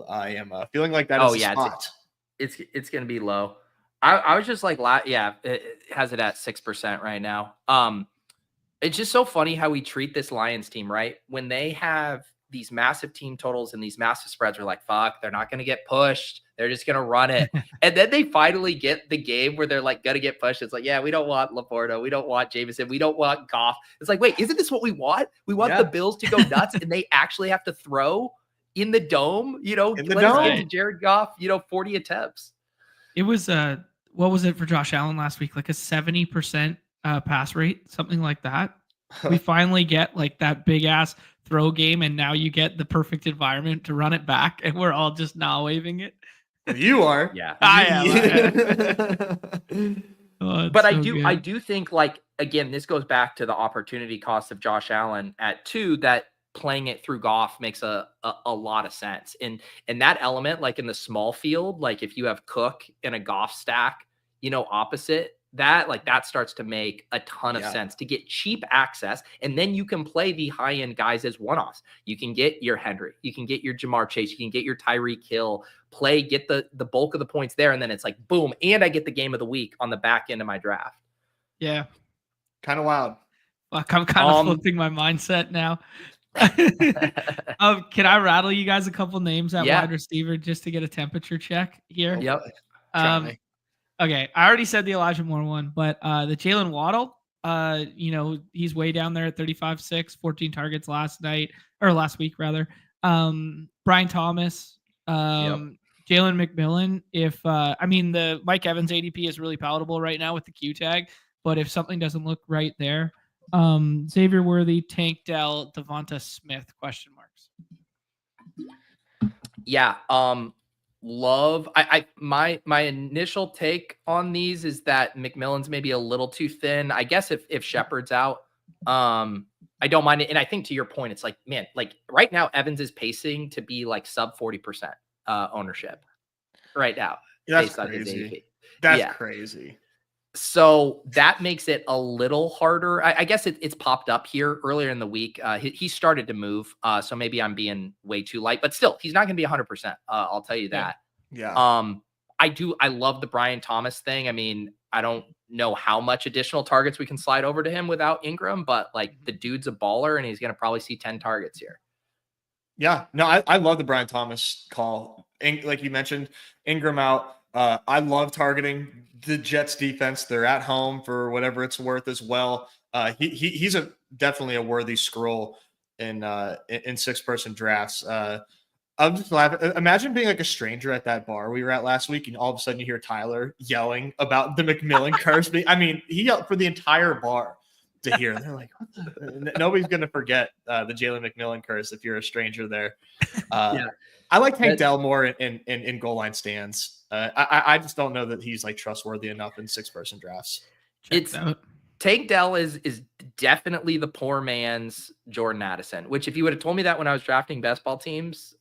I am feeling like that is the spot. It's going to be low. I was just it has it at 6% right now. It's just so funny how we treat this Lions team, right? When they have these massive team totals and these massive spreads, we're like, fuck, they're not going to get pushed. They're just going to run it. And then they finally get the game where they're going to get pushed. It's yeah, we don't want Laporta. We don't want Jameson. We don't want Goff. It's wait, isn't this what we want? We want the Bills to go nuts and they actually have to throw in the dome, in the dome. Jared Goff, 40 attempts. It was, what was it for Josh Allen last week? A 70% pass rate, something like that. We finally get that big ass throw game, and now you get the perfect environment to run it back, and we're all just now waving it. You are. Yeah. I am. But so I do think again, this goes back to the opportunity cost of Josh Allen at 2, that playing it through Goff makes a lot of sense. And that element, in the small field, if you have Cook in a Goff stack, opposite that, that starts to make a ton of sense to get cheap access. And then you can play the high end guys as one-offs. You can get your Henry, you can get your Jamar Chase, you can get your Tyreek Hill, get the bulk of the points there. And then it's boom. And I get the game of the week on the back end of my draft. Yeah. Kind of wild. Fuck, I'm kind of flipping my mindset now. Can I rattle you guys a couple names at wide receiver just to get a temperature check here? Yep. Okay, I already said the Elijah Moore one, but the Jalen Waddle, he's way down there at 35-6, 14 targets last week rather. Brian Thomas, Jalen McMillan. If the Mike Evans ADP is really palatable right now with the Q tag, but if something doesn't look right there, Xavier Worthy, Tank Dell, Devonta Smith, question marks. Yeah. Love. My initial take on these is that McMillan's maybe a little too thin. I guess if Shepard's out, I don't mind it. And I think to your point, it's like, man, like right now, Evans is pacing to be like sub 40% ownership right now That's based on his crazy. AP. That's Yeah. crazy. So that makes it a little harder. I guess it's popped up here earlier in the week. He started to move. So maybe I'm being way too light, but still, he's not going to be 100%. I'll tell you that. Yeah. I love the Brian Thomas thing. I mean, I don't know how much additional targets we can slide over to him without Ingram, but like the dude's a baller and he's going to probably see 10 targets here. Yeah. No, I love the Brian Thomas call. Like you mentioned, Ingram out. I love targeting the Jets defense. They're at home for whatever it's worth as well. He's definitely a worthy scroll in 6-person drafts. I'm just laughing. Imagine being like a stranger at that bar we were at last week, and all of a sudden you hear Tyler yelling about the McMillan curse. I mean, he yelled for the entire bar to hear. They're like, nobody's going to forget the Jalen McMillan curse if you're a stranger there. Yeah. I like Tank Dell more in goal line stands. I just don't know that he's like trustworthy enough in 6-person drafts. Tank Dell is definitely the poor man's Jordan Addison, which if you would have told me that when I was drafting best ball teams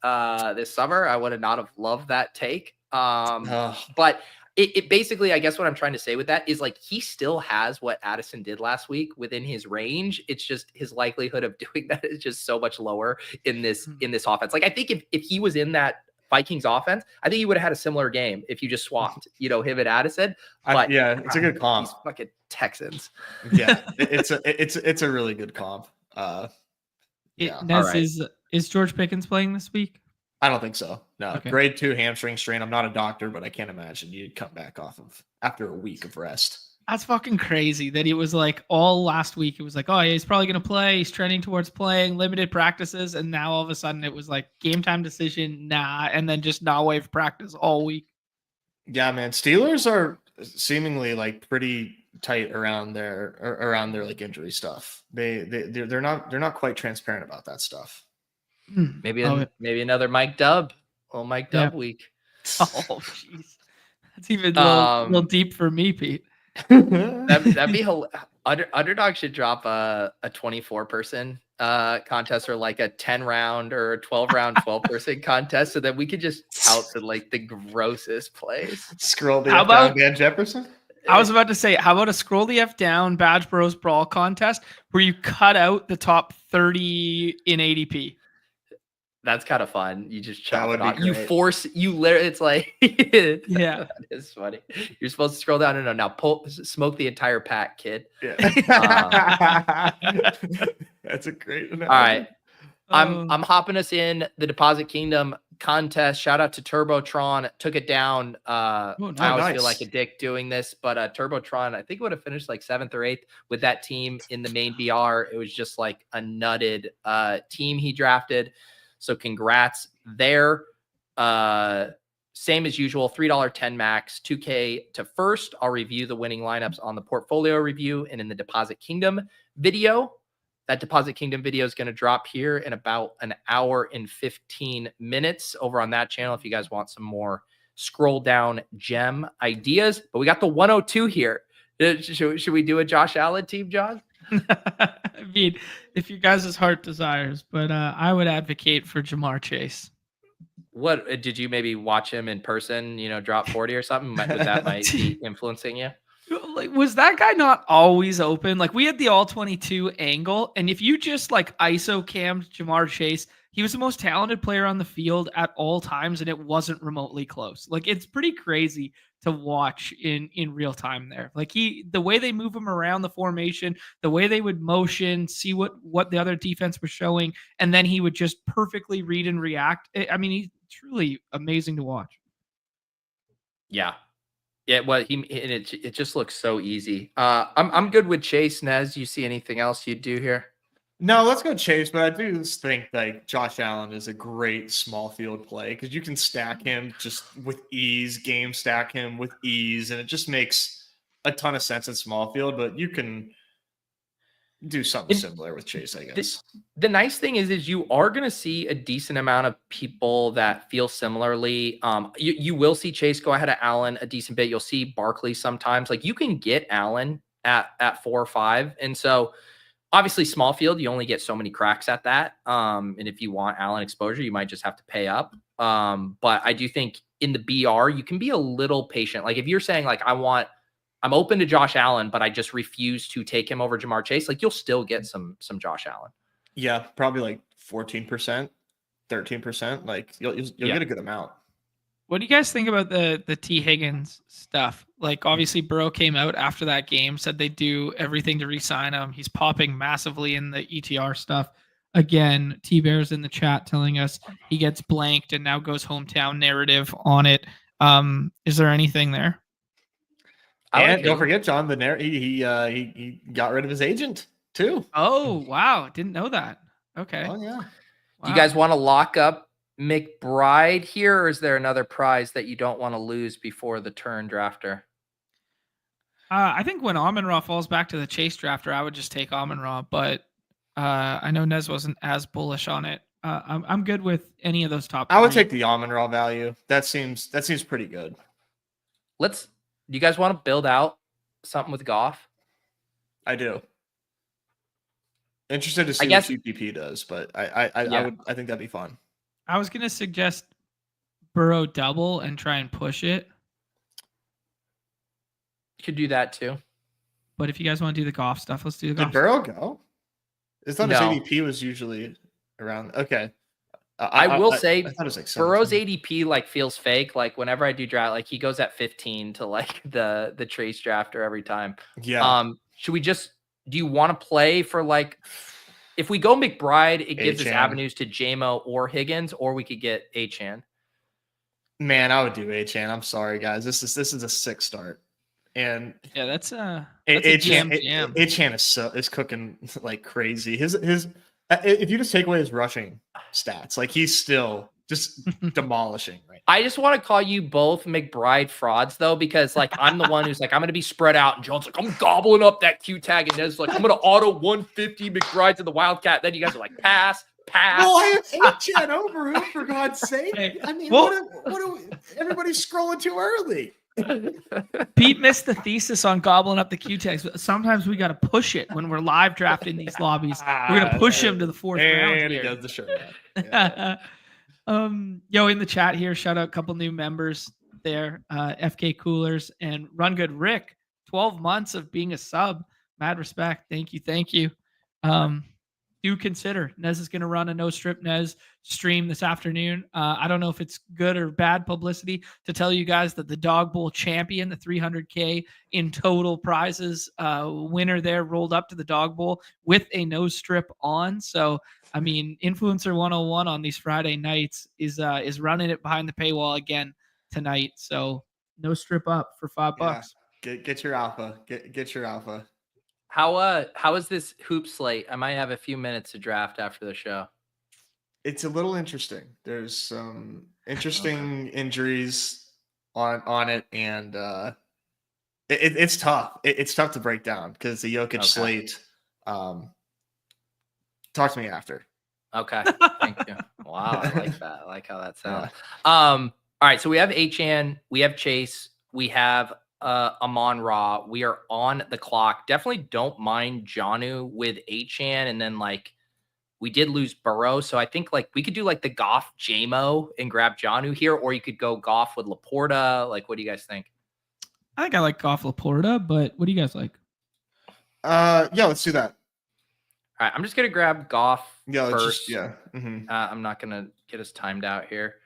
this summer, I would have not have loved that take. But it basically, I guess what I'm trying to say with that is like he still has what Addison did last week within his range. It's just his likelihood of doing that is just so much lower in this offense. Like I think if he was in that Vikings offense, I think he would have had a similar game if you just swapped, him and Addison. But it's a good comp. These fucking Texans. Yeah, it's a really good comp. Nez, is George Pickens playing this week? I don't think so. No, okay. Grade 2 hamstring strain. I'm not a doctor, but I can't imagine you'd come back off of after a week of rest. That's fucking crazy that it was like all last week. It was like, oh, yeah, he's probably going to play. He's trending towards playing, limited practices. And now all of a sudden it was like game time decision. Nah. And then just not wave practice all week. Yeah, man. Steelers are seemingly like pretty tight around their like injury stuff. They're not quite transparent about that stuff. Maybe another Mike Dubb. Well, Mike Dubb week. Oh, jeez. That's even a little deep for me, Pete. That'd be Underdog should drop a 24-person contest or like a 10-round or 12-round 12-person contest so that we could just tout the like the grossest plays. Scroll the F down Van Jefferson. I was about to say, how about a scroll the F down BadgeBros brawl contest where you cut out the top 30 in ADP? That's kind of fun. You just chop it off. You literally, it's like, yeah, that is funny. You're supposed to scroll down and now smoke the entire pack, kid. Yeah. That's a great analogy. All right. I'm hopping us in the Deposit Kingdom contest. Shout out to Turbotron. Took it down. I always feel like a dick doing this, but Turbotron, I think would have finished like 7th or 8th with that team in the main BR. It was just like a nutted team he drafted. So congrats there. Same as usual, $3 10 max, 2K to first. I'll review the winning lineups on the portfolio review and in the Deposit Kingdom video. That Deposit Kingdom video is going to drop here in about an hour and 15 minutes over on that channel if you guys want some more scroll down gem ideas. But we got the 102 here. Should we do a Josh Allen team, John? I mean, if you guys' heart desires, but I would advocate for Jamar Chase. What did you maybe watch him in person, drop 40 or something? That might be influencing you. Like, was that guy not always open? Like, we had the all 22 angle, and if you just like ISO cammed Jamar Chase, he was the most talented player on the field at all times, and it wasn't remotely close. Like, it's pretty crazy to watch in real time there. Like, the way they move him around the formation, the way they would motion, see what the other defense was showing, and then he would just perfectly read and react. I mean, he's truly amazing to watch. Yeah. Yeah, well, it just looks so easy. I'm good with Chase. Nez, you see anything else you'd do here? No, let's go Chase, but I do think like Josh Allen is a great small field play because you can stack him just with ease, game stack him with ease, and it just makes a ton of sense in small field, but you can do something similar with Chase, I guess. The nice thing is you are going to see a decent amount of people that feel similarly. You will see Chase go ahead of Allen a decent bit. You'll see Barkley sometimes. Like, you can get Allen at 4 or 5. And so Obviously, small field, you only get so many cracks at that. And if you want Allen exposure, you might just have to pay up. But I do think in the BR, you can be a little patient. Like if you're saying like, I'm open to Josh Allen, but I just refuse to take him over Jamar Chase, like you'll still get some Josh Allen. Yeah, probably like 14%, 13%. Like you'll get a good amount. What do you guys think about the T. Higgins stuff? Like, obviously, Burrow came out after that game, said they do everything to re-sign him. He's popping massively in the ETR stuff. Again, T. Bear's in the chat telling us he gets blanked and now goes hometown narrative on it. Is there anything there? And don't forget, John, he got rid of his agent too. Oh, wow. Didn't know that. Okay. Oh, yeah. Wow. Do you guys want to lock up McBride here, or is there another prize that you don't want to lose before the turn drafter? I think when Amon-Ra falls back to the chase drafter, I would just take Amon-Ra, but I know Nez wasn't as bullish on it. I'm good with any of those top. I would take the Amon-Ra value. That seems pretty good. Do you guys want to build out something with Goff? I do. Interested to see what UPP does, but I think that'd be fun. I was gonna suggest Burrow double and try and push it. You could do that too. But if you guys want to do the Goff stuff, let's do the Goff. Did Burrow go? It's not his ADP was usually around. Okay. I will say I thought it was like Burrow's ADP like feels fake. Like whenever I do draft, like he goes at 15 to like the trace drafter every time. Yeah. Do you want to play for like, if we go McBride, it gives us avenues to JMO or Higgins, or we could get Achane. Man, I would do Achane. I'm sorry, guys. This is a 6 start. And yeah, that's a jam. Achane is cooking like crazy. His if you just take away his rushing stats, like he's still just demolishing right now. I just want to call you both McBride frauds though, because like I'm the one who's like, I'm gonna be spread out, and John's like, I'm gobbling up that Q tag, and Ned's like, I'm gonna auto 150 McBride to the Wildcat. Then you guys are like, pass. Well, I have Achane over him, for God's sake. I mean, everybody's scrolling too early. Pete missed the thesis on gobbling up the Q tags, but sometimes we got to push it when we're live drafting these lobbies. We're gonna push him to the 4th round. And he does the shirt. Yeah. Yo, in the chat here, shout out a couple new members there. FK Coolers and Run Good Rick. 12 months of being a sub. Mad respect. Thank you. Do consider Nez is going to run a no strip Nez stream this afternoon. I don't know if it's good or bad publicity to tell you guys that the Dog Bowl champion, the 300K in total prizes winner there, rolled up to the Dog Bowl with a no strip on. So, I mean, Influencer 101 on these Friday nights is running it behind the paywall again tonight. So no strip up for $5. Get your alpha. Get your alpha. How is this hoop slate? I might have a few minutes to draft after the show. It's a little interesting. There's some interesting injuries on it, and it's tough. It's tough to break down because the Jokic slate. Talk to me after. Okay, thank you. Wow, I like that. I like how that sounds. All right, so we have Achane, we have Chase, we have Amon-Ra. We are on the clock. Definitely don't mind Jonnu with Achane, and then like we did lose Burrow, so I think like we could do like the Goff JMO and grab Jonnu here, or you could go Goff with Laporta. Like, what do you guys think? I think I like Goff Laporta, but what do you guys like? Yeah, let's do that. All right, I'm just gonna grab Goff first. Mm-hmm. I'm not gonna get us timed out here.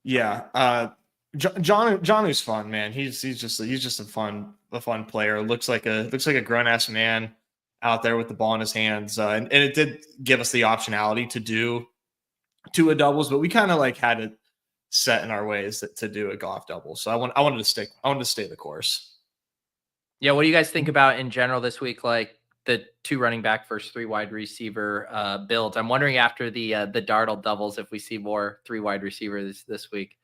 Yeah. Jonnu's fun, man. He's just a fun player. Looks like a grown ass man out there with the ball in his hands. And it did give us the optionality to do 2 doubles, but we kind of like had it set in our ways to do a Goff double. So I wanted to stay the course. Yeah. What do you guys think about in general this week? Like the 2 running back versus 3 wide receiver builds. I'm wondering after the Darnold doubles if we see more 3 wide receivers this week.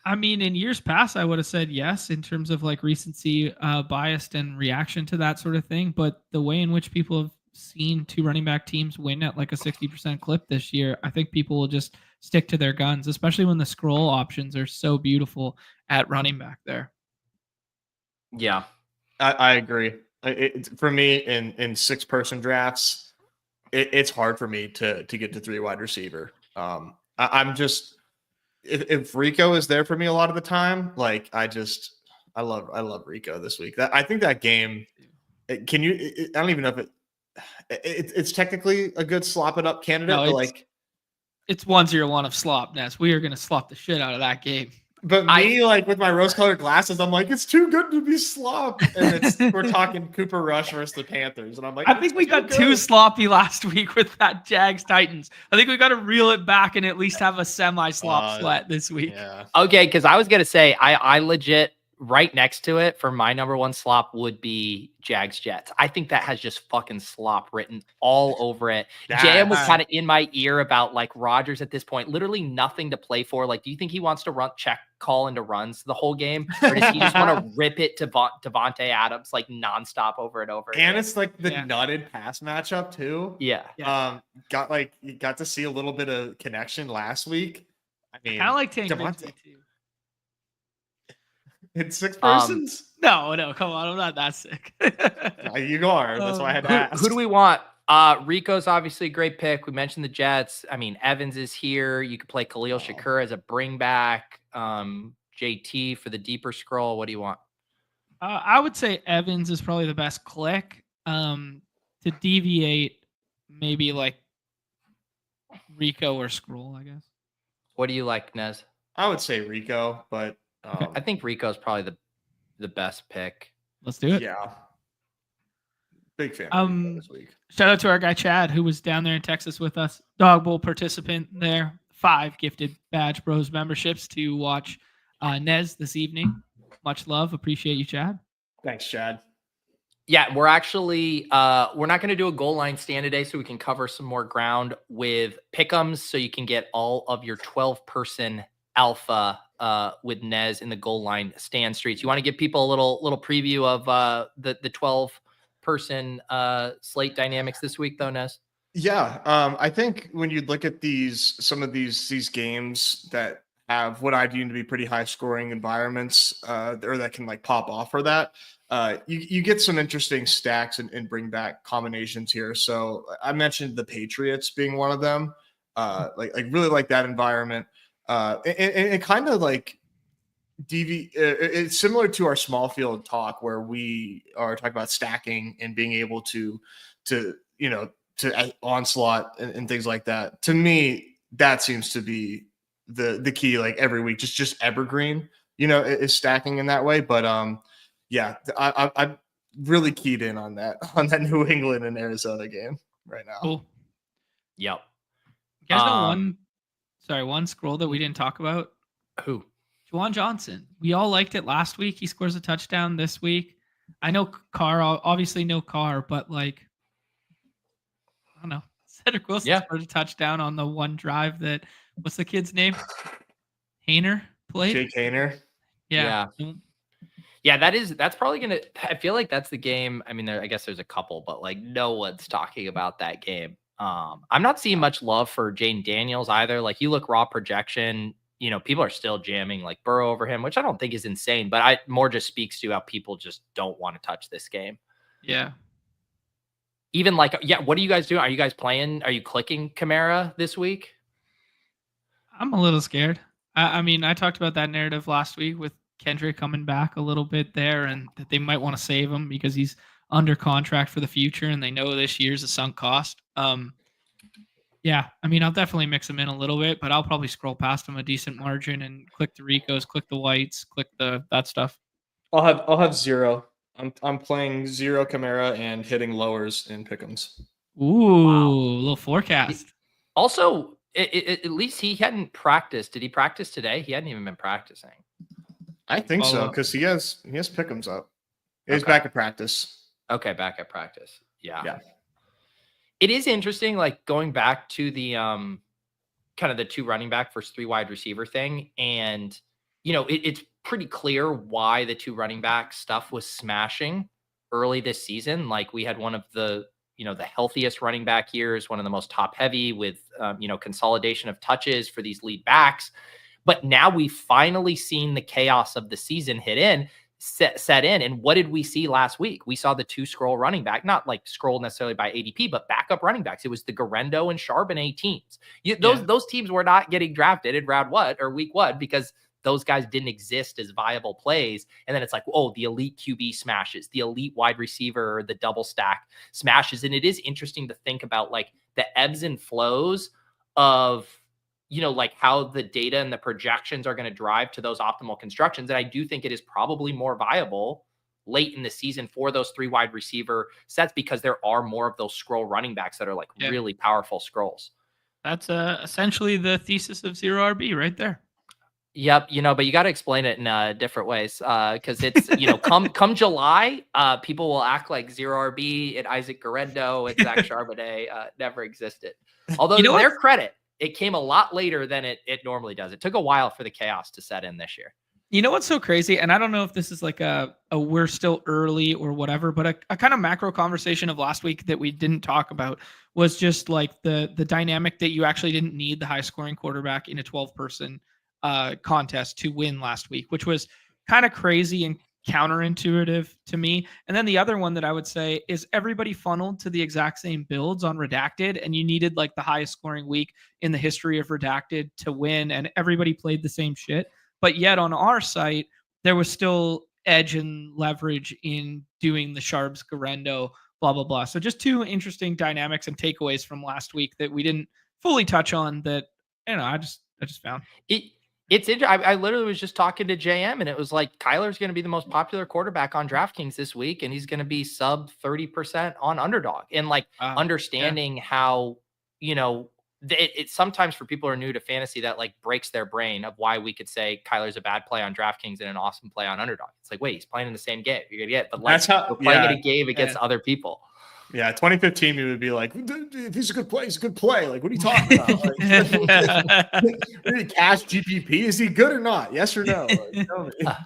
I mean, in years past, I would have said yes in terms of like recency biased and reaction to that sort of thing. But the way in which people have seen 2 running back teams win at like a 60% clip this year, I think people will just stick to their guns, especially when the scroll options are so beautiful at running back there. Yeah, I agree. For me in 6-person drafts, it's hard for me to get to 3 wide receiver. I'm just if Rico is there for me a lot of the time, like I love Rico this week. I think that game. Can you? I don't even know if it's technically a good slop it up candidate, No, but like it's 1-0-1 of slop, Ness. We are gonna slop the shit out of that game. But me, like with my rose-colored glasses, I'm like, it's too good to be slop. And we're talking Cooper Rush versus the Panthers, and I'm like, I think we got too sloppy last week with that Jags Titans. I think we got to reel it back and at least have a semi-slop sweat this week. Yeah. Okay, because I was gonna say I legit right next to it for my number one slop would be Jags Jets. I think that has just fucking slop written all over it. JM was kind of in my ear about like Rodgers at this point, literally nothing to play for. Like, do you think he wants to run check call into runs the whole game, or does he just want to rip it to Devontae Adams like nonstop over and over? And it's like the nutted pass matchup too. Yeah. You got to see a little bit of connection last week. I mean, kind of like Tank Devontae too. In 6 persons? No, come on. I'm not that sick. You are. That's why I had to ask. Who do we want? Rico's obviously a great pick. We mentioned the Jets. I mean, Evans is here. You could play Khalil Shakur as a bring back. JT for the deeper scroll. What do you want? I would say Evans is probably the best click. To deviate, maybe like Rico or Scroll, I guess. What do you like, Nez? I would say Rico, but I think Rico is probably the best pick. Let's do it. Yeah. Big fan of Rico this week. Shout out to our guy Chad, who was down there in Texas with us. Dog Bowl participant there. 5 gifted BadgeBros memberships to watch Nez this evening. Much love. Appreciate you, Chad. Thanks, Chad. Yeah, we're actually we're not going to do a goal line stand today, so we can cover some more ground with pick'ems, so you can get all of your 12-person alpha with Nez in the goal line stand streets. You want to give people a little preview of the 12-person slate dynamics this week, though, Nez? Yeah, I think when you look at some of these games that have what I deem to be pretty high scoring environments, or that can like pop off for that, you get some interesting stacks and bring back combinations here. So I mentioned the Patriots being one of them. Like really like that environment. And kind of like it's similar to our small field talk where we are talking about stacking and being able to onslaught and things like that. To me, that seems to be the key, like every week, just evergreen, is stacking in that way. But yeah, I'm really keyed in on that New England and Arizona game right now. Cool. Yep. You guys know one scroll that we didn't talk about? Who? Juwan Johnson. We all liked it last week. He scores a touchdown this week. I know Carr, obviously no Carr, but like, I don't know. Cedric Wilson scored a touchdown on the one drive that, what's the kid's name? Hayner played? Jake Hayner. Yeah. Yeah, that's probably going to, I feel like that's the game. I mean, I guess there's a couple, but like no one's talking about that game. I'm not seeing much love for Jaden Daniels either. Like you look raw projection, people are still jamming like Burrow over him, which I don't think is insane, but I more just speaks to how people just don't want to touch this game. Yeah. Even like, what are you guys doing? Are you guys playing? Are you clicking Kamara this week? I'm a little scared. I mean, I talked about that narrative last week with Kendrick coming back a little bit there, and that they might want to save him because he's under contract for the future, and they know this year's a sunk cost. Yeah, I mean, I'll definitely mix him in a little bit, but I'll probably scroll past him a decent margin and click the Ricos, click the Whites, click that stuff. I'll have 0. I'm playing 0 Kamara and hitting lowers in pick'ems. Ooh, wow. Little forecast. Also, at least he hadn't practiced. Did he practice today? He hadn't even been practicing. I think so, because he has pick'ems up. He's back at practice. Okay, back at practice. Yeah. It is interesting, like going back to the kind of the 2 running back versus 3 wide receiver thing. And, it's pretty clear why the 2 running back stuff was smashing early this season. Like we had one of the healthiest running back years, one of the most top heavy with, consolidation of touches for these lead backs. But now we've finally seen the chaos of the season hit in. set in. And what did we see last week? We saw the 2 scroll running back, not like scroll necessarily by ADP, but backup running backs. It was the Garendo and Charbonnet teams. Those teams were not getting drafted in week 1 because those guys didn't exist as viable plays. And then it's like, oh, the elite QB smashes, the elite wide receiver, the double stack smashes. And it is interesting to think about like the ebbs and flows of, like how the data and the projections are going to drive to those optimal constructions. And I do think it is probably more viable late in the season for those 3 wide receiver sets because there are more of those scroll running backs that are like really powerful scrolls. That's essentially the thesis of zero RB right there. Yep, but you got to explain it in different ways because it's come July, people will act like zero RB and Isaac Garendo and Zach Charbonnet never existed. Although to their credit, it came a lot later than it normally does. It took a while for the chaos to set in this year. You know what's so crazy? And I don't know if this is like a we're still early or whatever, but a kind of macro conversation of last week that we didn't talk about was just like the dynamic that you actually didn't need the high scoring quarterback in a 12-person contest to win last week, which was kind of crazy and counterintuitive to me. And then the other one that I would say is everybody funneled to the exact same builds on Redacted, and you needed like the highest scoring week in the history of Redacted to win, and everybody played the same shit. But yet on our site, there was still edge and leverage in doing the Sharps, Garendo, blah, blah, blah. So just 2 interesting dynamics and takeaways from last week that we didn't fully touch on that, I just found. It's interesting. I literally was just talking to JM, and it was like Kyler's going to be the most popular quarterback on DraftKings this week, and he's going to be sub 30% on Underdog. And like understanding how, it's sometimes for people who are new to fantasy that like breaks their brain of why we could say Kyler's a bad play on DraftKings and an awesome play on Underdog. It's like, wait, he's playing in the same game. You're gonna get, but like we're playing in a game against other people. Yeah, 2015, we would be like, if he's a good play, he's a good play. Like, what are you talking about? Like, cash GPP, is he good or not? Yes or no? Like,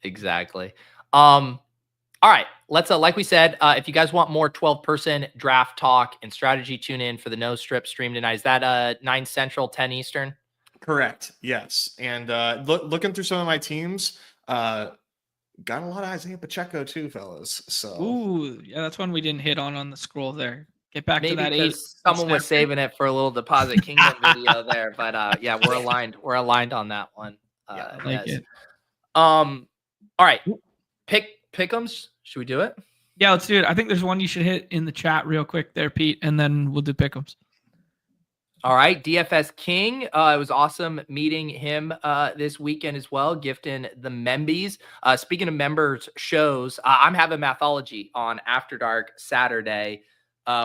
exactly. All right, let's like we said, if you guys want more 12-person draft talk and strategy, tune in for the No Strip stream tonight. Is that 9 Central, 10 Eastern? Correct. Yes. And looking through some of my teams, got a lot of Isaiah Pacheco too, fellas. So ooh, yeah, that's one we didn't hit on the scroll there. Get back to that 8. Someone was saving it for a little Deposit Kingdom video there, but yeah, we're aligned. We're aligned on that one. Yeah, I like it. All right, pick'ems. Should we do it? Yeah, let's do it. I think there's one you should hit in the chat real quick there, Pete, and then we'll do pick'ems. All right, DFS King. It was awesome meeting him this weekend as well, gifting the Membies. Speaking of members shows, I'm having Mathology on After Dark Saturday.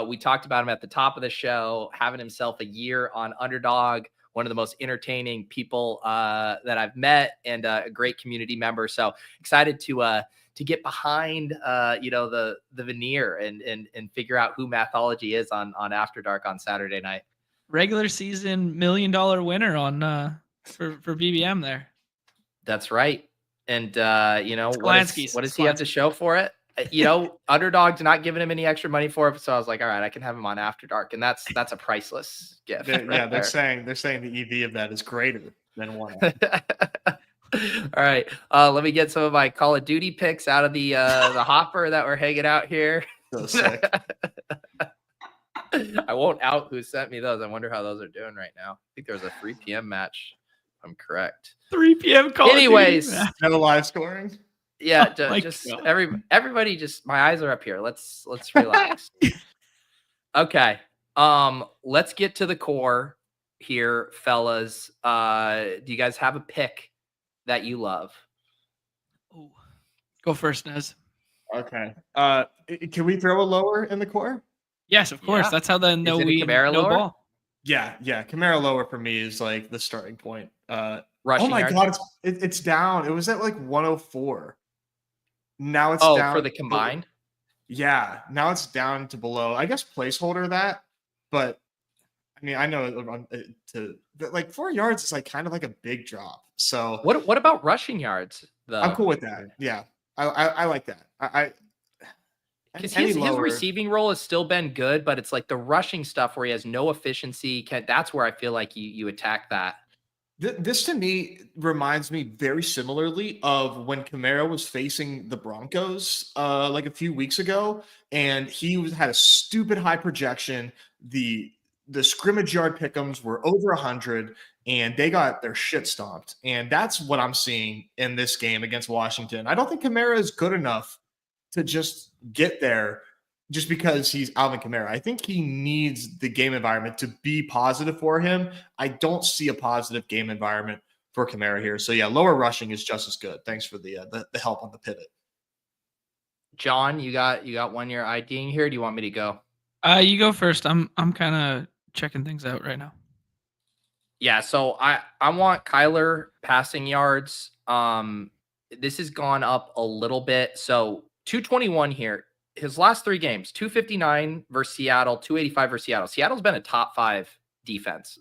We talked about him at the top of the show, having himself a year on Underdog, one of the most entertaining people that I've met, and a great community member. So excited to get behind the veneer and figure out who Mathology is on After Dark on Saturday night. Regular season $1 million winner on for BBM there. That's right. And what does he have to show for it? Underdog's not giving him any extra money for it, so I was like, all right, I can have him on After Dark, and that's a priceless gift. They're saying the EV of that is greater than 1. All right, let me get some of my Call of Duty picks out of the hopper that we're hanging out here. So sick. I won't out who sent me those. I wonder how those are doing right now. I think there was a 3 p.m. match. If I'm correct. 3 p.m. Call. Anyways, no live scoring. Yeah, just everybody. Just my eyes are up here. Let's relax. Okay. Let's get to the core here, fellas. Do you guys have a pick that you love? Ooh. Go first, Nez. Okay. Can we throw a lower in the core? Yes, of course. Yeah. That's how the no ball. Yeah. Kamara lower for me is like the starting point. Rushing oh my yards. God, it's down. It was at like 104. Now it's down for the combined. Yeah, now it's down to below. I guess placeholder that, but I mean, I know but like 4 yards is like kind of like a big drop. So what about rushing yards? Though? I'm cool with that. Yeah, I like that. Because his receiving role has still been good, but it's like the rushing stuff where he has no efficiency. That's where I feel like you attack that. This to me reminds me very similarly of when Kamara was facing the Broncos like a few weeks ago, and had a stupid high projection. The scrimmage yard pick'ems were over 100, and they got their shit stomped. And that's what I'm seeing in this game against Washington. I don't think Kamara is good enough to just get there just because he's Alvin Kamara. I think he needs the game environment to be positive for him. I don't see a positive game environment for Kamara here. So yeah, lower rushing is just as good. Thanks for the help on the pivot. John, you got one you're IDing here. Do you want me to go? You go first. I'm kind of checking things out right now. Yeah, so I want Kyler passing yards. This has gone up a little bit. So 221 here. His last 3 games, 259 versus Seattle, 285 versus Seattle. Seattle's been a top 5 defense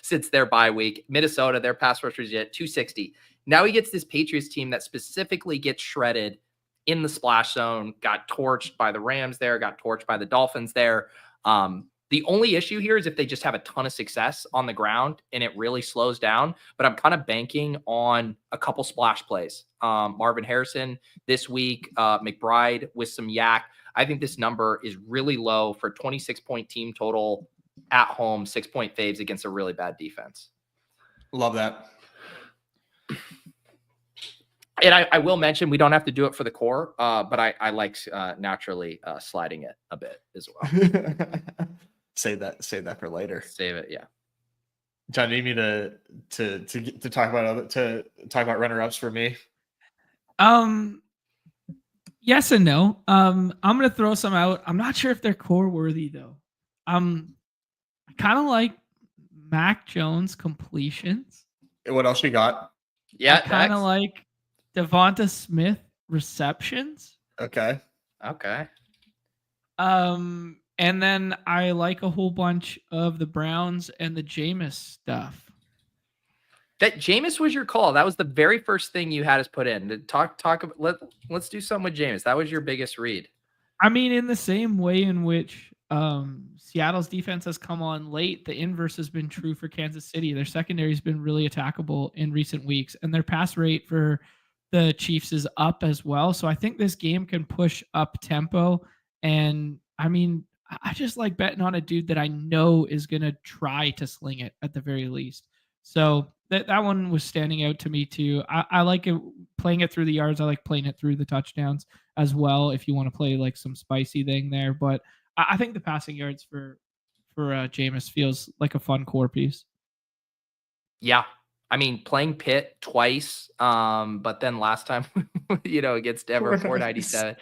since their bye week. Minnesota, their pass rushers at 260. Now he gets this Patriots team that specifically gets shredded in the splash zone, got torched by the Rams there, got torched by the Dolphins there. The only issue here is if they just have a ton of success on the ground and it really slows down. But I'm kind of banking on a couple splash plays. Marvin Harrison this week, McBride with some yak. I think this number is really low for 26-point team total at home, 6-point faves against a really bad defense. Love that. And I will mention we don't have to do it for the core, but I like naturally sliding it a bit as well. Save that for later. Save it, yeah. John, do you need me to talk about runner-ups for me? Yes and no. I'm gonna throw some out. I'm not sure if they're core worthy though. I kind of like Mac Jones completions. What else you got? Yeah, I kind of like Devonta Smith receptions. Okay. And then I like a whole bunch of the Browns and the Jameis stuff. That Jameis was your call. That was the very first thing you had us put in. Let's do something with Jameis. That was your biggest read. I mean, in the same way in which Seattle's defense has come on late, the inverse has been true for Kansas City. Their secondary has been really attackable in recent weeks, and their pass rate for the Chiefs is up as well. So I think this game can push up tempo. And I mean, I just like betting on a dude that I know is going to try to sling it at the very least. So that one was standing out to me too. I like it playing it through the yards. I like playing it through the touchdowns as well if you want to play like some spicy thing there. But I think the passing yards for Jameis feels like a fun core piece. Yeah. I mean, playing Pitt twice, but then last time, against Denver, 497.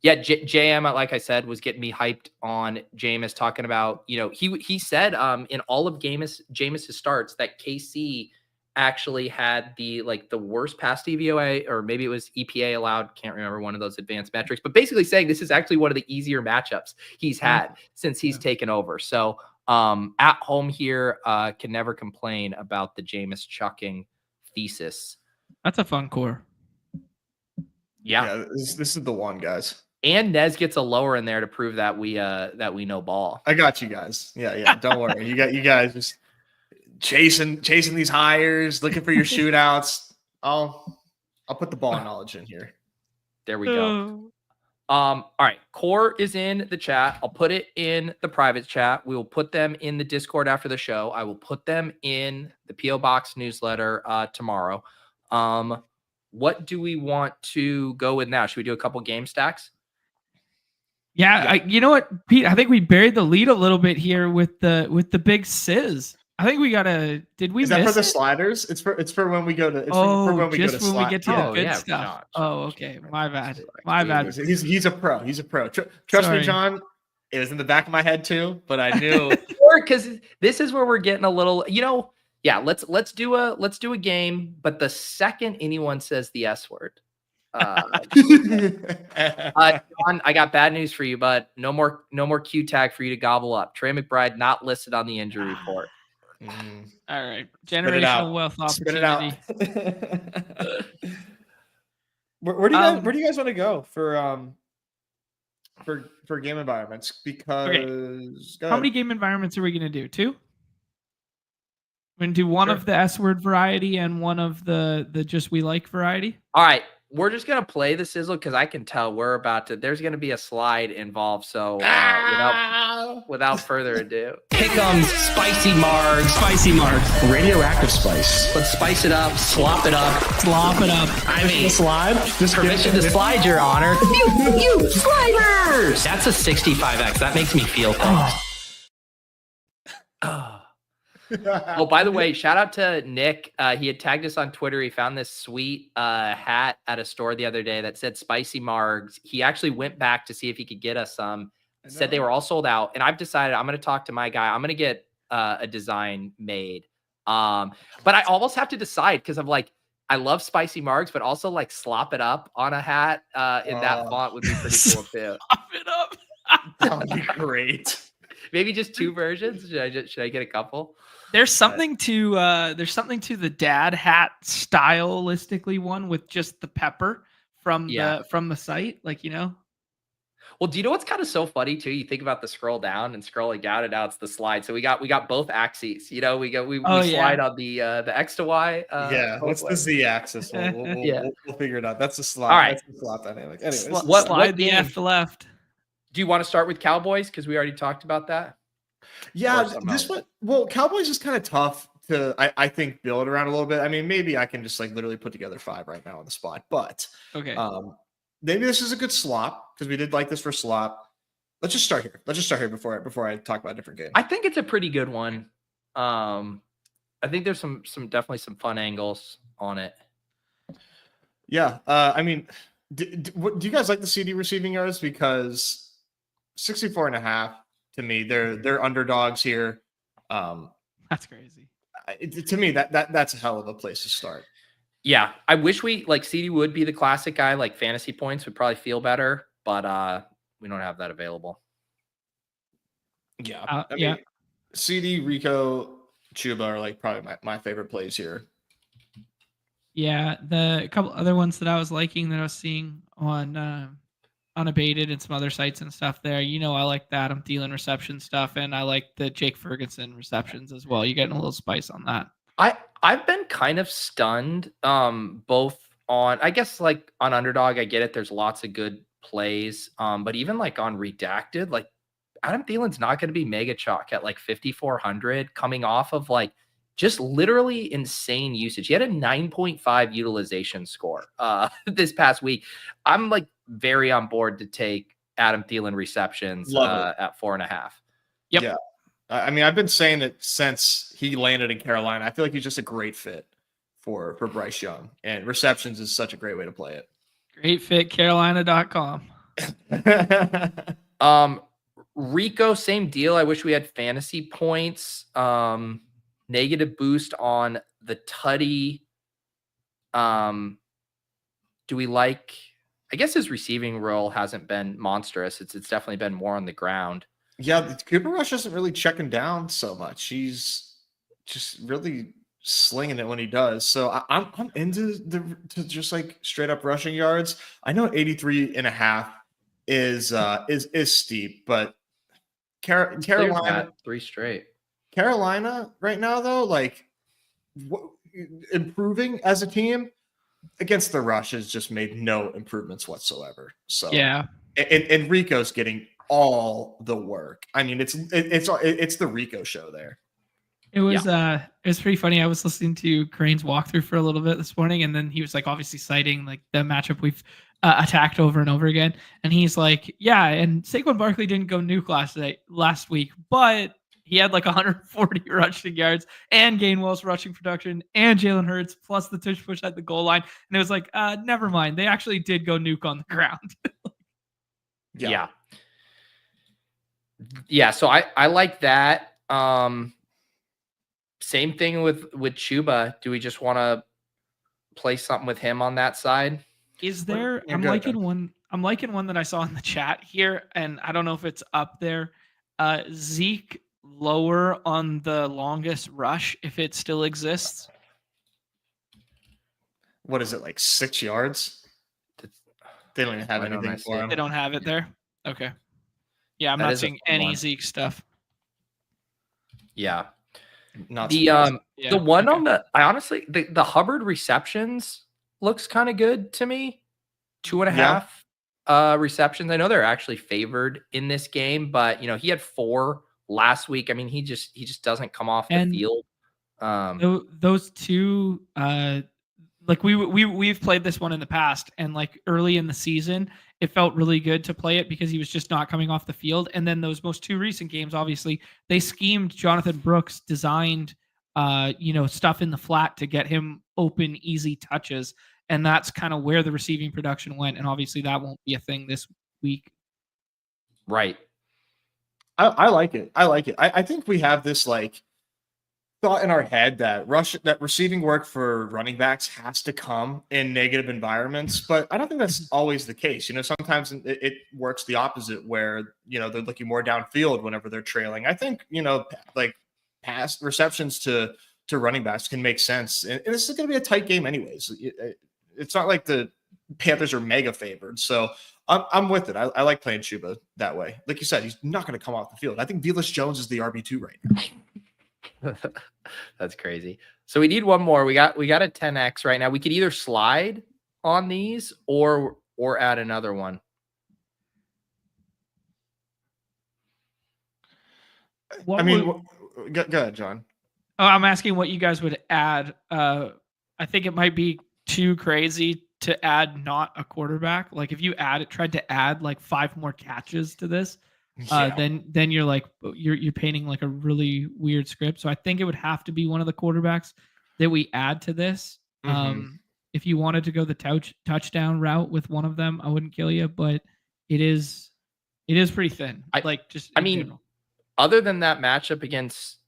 Yeah, JM, like I said, was getting me hyped on Jameis, talking about, he said in all of Jameis's starts that KC actually had the worst pass DVOA, or maybe it was EPA allowed, can't remember one of those advanced metrics, but basically saying this is actually one of the easier matchups he's had since he's taken over. So at home here, can never complain about the Jameis chucking thesis. That's a fun core. Yeah, this is the one, guys. And Nez gets a lower in there to prove that we know ball. I got you guys. Yeah. Don't worry. You guys just chasing these hires, looking for your shootouts. I'll put the ball knowledge in here. There we go. All right. Core is in the chat. I'll put it in the private chat. We will put them in the Discord after the show. I will put them in the PO Box newsletter tomorrow. What do we want to go with now? Should we do a couple game stacks? Yeah. You know what, Pete? I think we buried the lead a little bit here with the big sizz. I think we gotta. Did we? Is that for the sliders? It's for when we go to. Just when we get to the good stuff. Okay. My bad. He's a pro. Trust me, John. It was in the back of my head too, but I knew. Because this is where we're getting a little. Yeah. Let's do a game. But the second anyone says the S word, John, I got bad news for you, bud. No more Q tag for you to gobble up. Trey McBride not listed on the injury report. All right, generational wealth opportunity. Where do you guys want to go for game environments? Because how many game environments are we gonna do? 2? We're gonna do one Sure. of the S word variety and one of the just we like variety. All right. We're just gonna play the sizzle because I can tell we're about to. There's gonna be a slide involved. So without further ado, pick'em spicy margs. Spicy margs. Radioactive spice. Let's spice it up, slop it up. Slop it up. I mean, Slide. Just permission to slide, Your Honor. You sliders. That's a 65x. That makes me feel things. Oh, by the way, shout out to Nick. He had tagged us on Twitter. He found this sweet hat at a store the other day that said spicy margs. He actually went back to see if he could get us some. Said they were all sold out. And I've decided I'm going to talk to my guy. I'm going to get a design made. But I almost have to decide because I'm like, I love spicy margs, but also like slop it up on a hat in that font would be pretty cool too. Slop it up. That would be great. Maybe just two versions. Should I get a couple? There's something to the dad hat stylistically one with just the pepper from the site, like, you know. Well, do you know what's kind of so funny too? You think about the scroll down and scrolling down, and now it's the slide. So we got both axes. You know, we slide on the X to Y. What's the Z axis? We'll figure it out. That's the slide. All right. That's the slot dynamic. Anyways, Slide the F to left. Do you want to start with Cowboys because we already talked about that? Yeah, this one. Well, Cowboys is kind of tough to, I think, build around a little bit. I mean, maybe I can just like literally put together 5 right now on the spot, but okay. Maybe this is a good slop because we did like this for slop. Let's just start here. Before I talk about a different game. I think it's a pretty good one. I think there's some definitely some fun angles on it. Yeah. I mean, do you guys like the CD receiving yards? Because 64.5 to me, they're underdogs here. That's crazy. To me, that's a hell of a place to start. Yeah, I wish CD would be the classic guy. Like fantasy points would probably feel better, but we don't have that available. Yeah, I mean, CD, Rico, Chuba are like probably my favorite plays here. Yeah, a couple other ones that I was liking that I was seeing on Unabated and some other sites and stuff there. You know, I like the Adam Thielen reception stuff, and I like the Jake Ferguson receptions as well. You're getting a little spice on that. I've been kind of stunned, both on, I guess, like on Underdog, I get it. There's lots of good plays, but even like on Redacted, like Adam Thielen's not going to be mega chalk at like 5,400 coming off of like just literally insane usage. He had a 9.5 utilization score this past week. I'm like very on board to take Adam Thielen receptions at 4.5. Yep. Yeah. I mean, I've been saying it since he landed in Carolina. I feel like he's just a great fit for Bryce Young, and receptions is such a great way to play it. Great fit, Carolina.com. Rico, same deal. I wish we had fantasy points. Negative boost on the Tutty. Do we like? I guess his receiving role hasn't been monstrous. It's definitely been more on the ground. Yeah, the Cooper Rush isn't really checking down so much. He's just really slinging it when he does. So I'm into to just like straight up rushing yards. I know 83.5 is steep, but Carolina 3 straight. Carolina right now though, like improving as a team against the rush has just made no improvements whatsoever. So yeah, and Rico's getting all the work. I mean, it's the Rico show there. It was pretty funny. I was listening to Crane's walkthrough for a little bit this morning, and then he was like obviously citing like the matchup we've attacked over and over again, and he's like, yeah, and Saquon Barkley didn't go nuke last week, but he had like 140 rushing yards and Gainwell's rushing production and Jalen Hurts plus the tush push at the goal line, and it was like, never mind, they actually did go nuke on the ground. Yeah, so I like that. Same thing with Chuba. Do we just want to play something with him on that side? Is there? I'm liking one that I saw in the chat here, and I don't know if it's up there. Zeke lower on the longest rush if it still exists. What is it, like 6 yards? They don't even have anything for him. They don't have it there. Okay. Yeah, I'm not seeing any Zeke stuff. Yeah. Not The surprising. the one on I honestly the Hubbard receptions looks kind of good to me. 2.5 receptions. I know they're actually favored in this game, but he had 4 last week. I mean, he just doesn't come off the And field. those two, like we've played this one in the past, and like early in the season, it felt really good to play it because he was just not coming off the field. And then those most 2 recent games, obviously, they schemed Jonathan Brooks, designed, stuff in the flat to get him open, easy touches, and that's kind of where the receiving production went. And obviously, that won't be a thing this week. Right. I like it. I like it. I think we have this like thought in our head that receiving work for running backs has to come in negative environments, but I don't think that's always the case. Sometimes it works the opposite where, they're looking more downfield whenever they're trailing. I think, like pass receptions to running backs can make sense. And this is going to be a tight game anyways. It's not like the Panthers are mega favored. So I'm with it. I like playing Chuba that way. Like you said, he's not going to come off the field. I think Velus Jones is the RB2 right now. That's crazy. So we need one more. We got a 10x right now. We could either slide on these or add another one. Go ahead, John. Oh, I'm asking what you guys would add. I think it might be too crazy to add not a quarterback. Like if you tried to add like 5 more catches to this, then you're like you're painting like a really weird script. So I think it would have to be one of the quarterbacks that we add to this. If you wanted to go the touchdown route with one of them, I wouldn't kill you, but it is pretty thin. General. Other than that matchup against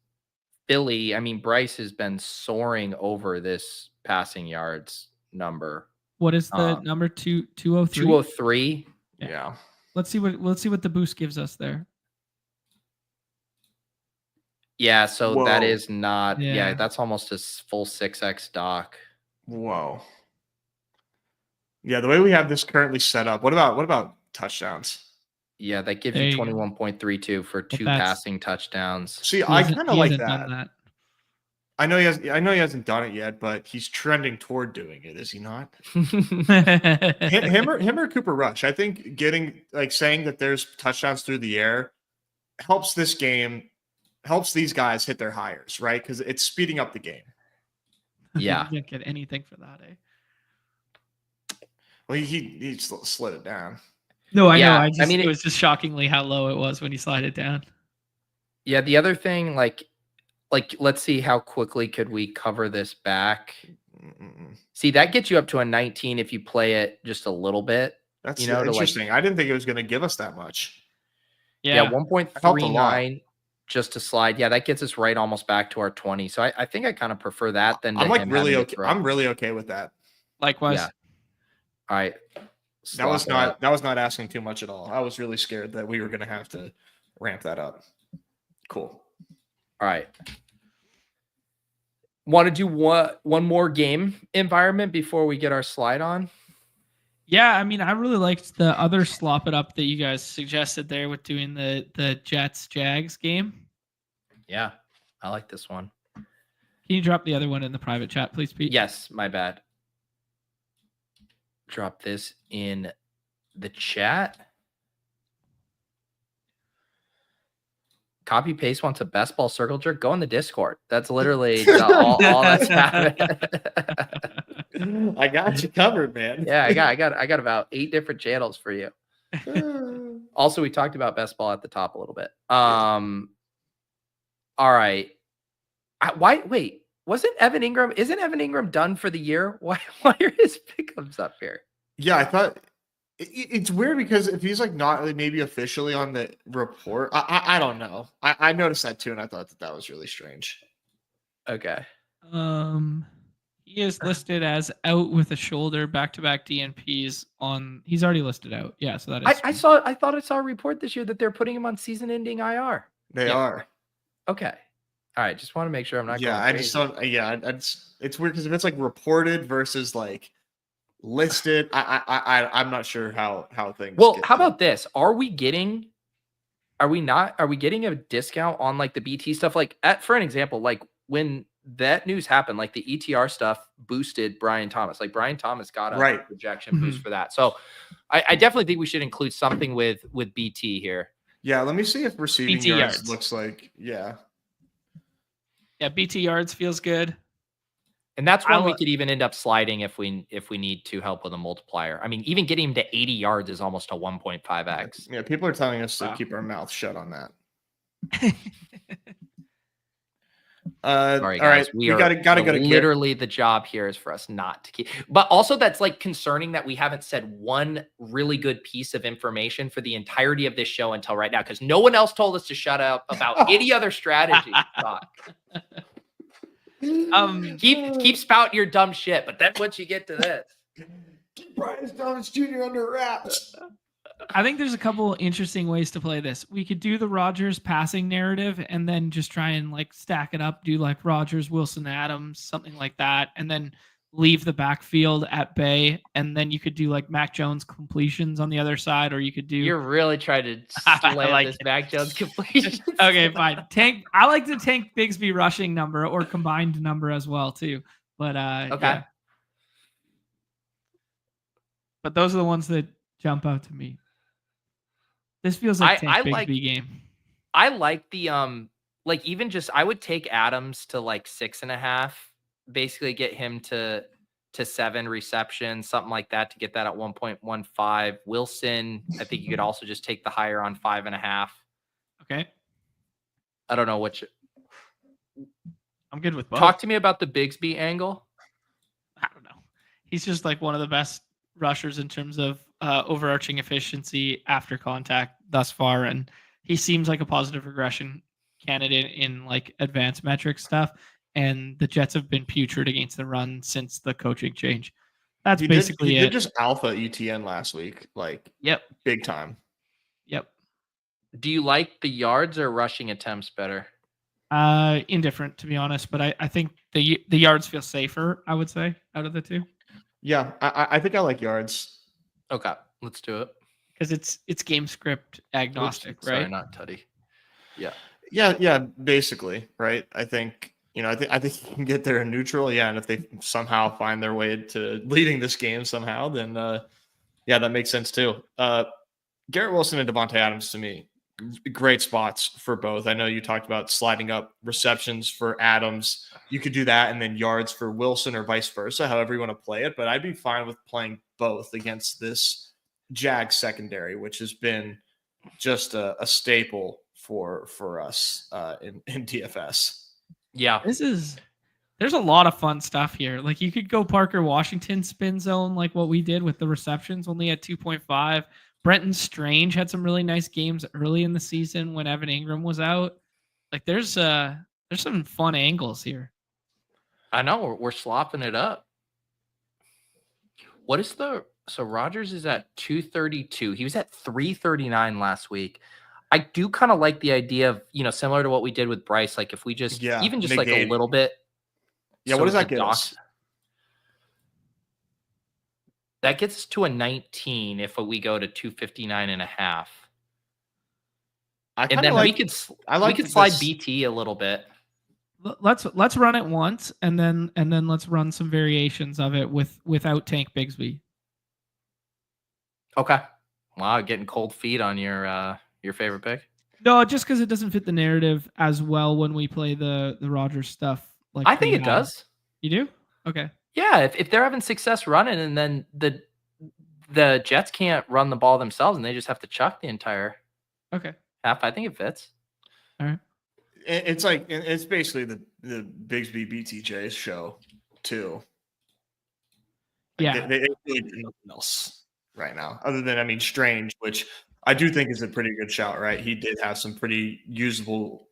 Philly, I mean, Bryce has been soaring over this passing yards number. What is the number? 203? 203. Yeah. Let's see what the boost gives us there. Yeah, so Whoa. that is not. Yeah. Yeah, that's almost a full 6x doc. Whoa. Yeah, the way we have this currently set up. What about touchdowns? Yeah, that gives you 21.32 for 2 passing touchdowns. See, I kind of like that. Done that. I know he hasn't done it yet, but he's trending toward doing it, is he not? him or Cooper Rush. I think saying that there's touchdowns through the air helps this game, helps these guys hit their hires, right? Because it's speeding up the game. Yeah. You didn't get anything for that, eh? Well, he slid it down. No, I know. It was just shockingly how low it was when he slid it down. Yeah, the other thing, like let's see how quickly could we cover this back. See, that gets you up to a 19 if you play it just a little bit. That's interesting. I didn't think it was going to give us that much. Yeah, 1.39 just to slide. Yeah, that gets us right almost back to our 20. So I think I kind of prefer that than I'm like really okay. I'm really okay with that. Likewise. Yeah. All right. That was not asking too much at all. I was really scared that we were going to have to ramp that up. Cool. All right. Want to do one more game environment before we get our slide on? Yeah, I mean, I really liked the other slop it up that you guys suggested there with doing the Jets-Jags game. Yeah, I like this one. Can you drop the other one in the private chat, please, Pete? Yes, my bad. Drop this in the chat. Copy paste wants a best ball circle jerk. Go in the Discord. That's literally all that's happening. I got you covered, man. Yeah, I got about 8 different channels for you. Also, we talked about best ball at the top a little bit. All right. Wait, isn't Evan Ingram done for the year? Why are his pickups up here? Yeah, I thought it's weird because if he's like not maybe officially on the report, I don't know. I noticed that too, and I thought that was really strange. Okay. He is listed as out with a shoulder, back-to-back DNPs on. He's already listed out. Yeah, so that is. I thought I saw a report this year that they're putting him on season-ending IR. They are. Okay. All right. Just want to make sure I'm not. Yeah, I just don't. Yeah, it's weird because if it's like reported versus like listed, I'm not sure how things. Well, how about this? Are we getting a discount on like the BT stuff? Like for an example, like when that news happened, like the ETR stuff boosted Brian Thomas. Like Brian Thomas got a projection boost for that. So I definitely think we should include something with BT here. Yeah, let me see if receiving BT yards looks like, yeah. Yeah, BT yards feels good. And that's when we could even end up sliding if we need to help with a multiplier. I mean, even getting him to 80 yards is almost a 1.5x. Yeah, people are telling us to keep our mouth shut on that. Sorry, guys. All right, we gotta go to literally the job here is for us not to keep. But also, that's like concerning that we haven't said one really good piece of information for the entirety of this show until right now, because no one else told us to shut up about any other strategy. Keep spouting your dumb shit, but then once you get to this, keep Brian Thomas Jr. under wraps. I think there's a couple interesting ways to play this. We could do the Rodgers passing narrative and then just try and like stack it up, do like Rodgers, Wilson, Adams, something like that, and then leave the backfield at bay. And then you could do like Mac Jones completions on the other side, or you could do. You're really trying to slam this Mac Jones completion. Okay, fine. I like to tank Bigsby rushing number or combined number as well too. But okay. Yeah. But those are the ones that jump out to me. This feels like a Bigsby game. I like the like even just I would take Adams to like 6.5, basically get him to 7 receptions, something like that, to get that at 1.15. Wilson, I think you could also just take the higher on 5.5. Okay. I don't know which. I'm good with both. Talk to me about the Bigsby angle. I don't know. He's just like one of the best rushers in terms of overarching efficiency after contact thus far, and he seems like a positive regression candidate in like advanced metric stuff, and the Jets have been putrid against the run since the coaching change. That's basically it. He did just alpha ETN last week, like big time. Yep. Do you like the yards or rushing attempts better? Indifferent, to be honest, but I think the yards feel safer, I would say, out of the two. Yeah, I think I like yards. Okay, let's do it. Because it's game script agnostic, right? Sorry, not Tutty. Yeah, basically, right? I think I think you can get there in neutral, and if they somehow find their way to leading this game somehow, then that makes sense too. Garrett Wilson and Devontae Adams, to me, great spots for both. I know you talked about sliding up receptions for Adams. You could do that, and then yards for Wilson, or vice versa, however you want to play it. But I'd be fine with playing both against this Jag secondary, which has been just a staple for us in DFS. Yeah, there's a lot of fun stuff here. Like you could go Parker Washington spin zone, like what we did with the receptions, only at 2.5. Brenton Strange had some really nice games early in the season when Evan Ingram was out. Like there's some fun angles here. I know we're slopping it up. What is so Rodgers is at 232. He was at 339 last week. I do kind of like the idea of, similar to what we did with Bryce. Like if we just even just negate. Like a little bit. Yeah. What does that get us? That gets us to a 19 if we go to 259.5. And then we could slide BT a little bit. Let's run it once and then let's run some variations of it without Tank Bigsby. Okay. Wow, getting cold feet on your favorite pick? No, just because it doesn't fit the narrative as well when we play the Rodgers stuff. Like I think it does. You do? Okay. Yeah, if they're having success running, and then the Jets can't run the ball themselves, and they just have to chuck the entire half, I think it fits. All right. It's basically the Bigsby BTJ show too. Yeah, they really do nothing else right now, other than Strange, which I do think is a pretty good shout. Right, he did have some pretty usable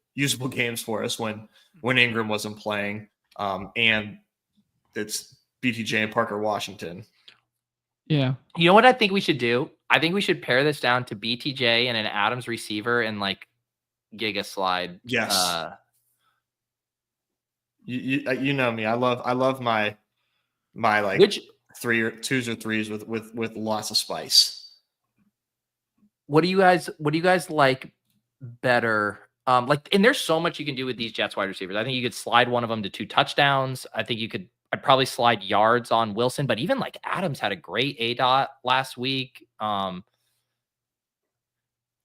games for us when Ingram wasn't playing, and it's BTJ and Parker Washington. Yeah. You know what I think we should do? I think we should pare this down to BTJ and an Adams receiver and like Giga slide. Yes. You know me. I love my like which 2s or 3s with lots of spice. What do you guys like better? And there's so much you can do with these Jets wide receivers. I think you could slide one of them to 2 touchdowns. I'd probably slide yards on Wilson, but even like Adams had a great ADOT last week.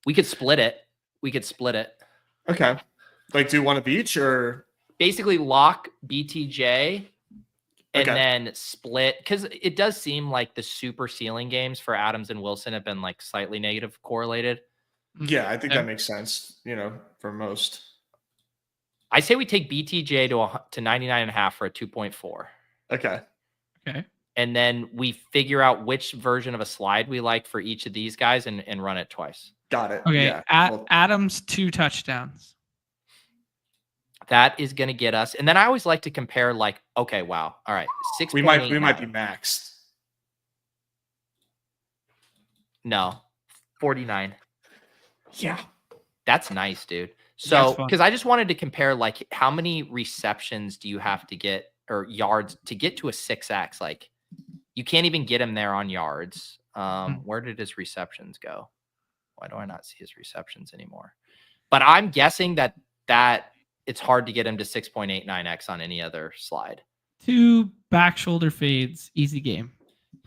We could split it. Okay. Like do one of each or Basically lock BTJ and Okay. then split, because it does seem like the super ceiling games for Adams and Wilson have been like slightly negative correlated. Yeah, I think that makes sense, for most. I say we take BTJ to 99.5 for a 2.4. Okay. And then we figure out which version of a slide we like for each of these guys and run it twice. Got it. Okay. Yeah. Adams 2 touchdowns. That is going to get us. And then I always like to compare like, okay, wow. All right. 6. We might be maxed. No. 49. Yeah. That's nice, dude. That's So, fun. because I just wanted to compare like how many receptions do you have to get or yards to get to a 6x? Like you can't even get him there on yards. Where did his receptions go? Why do I not see his receptions anymore? But I'm guessing that it's hard to get him to 6.89x on any other slide. 2 back shoulder fades, easy game.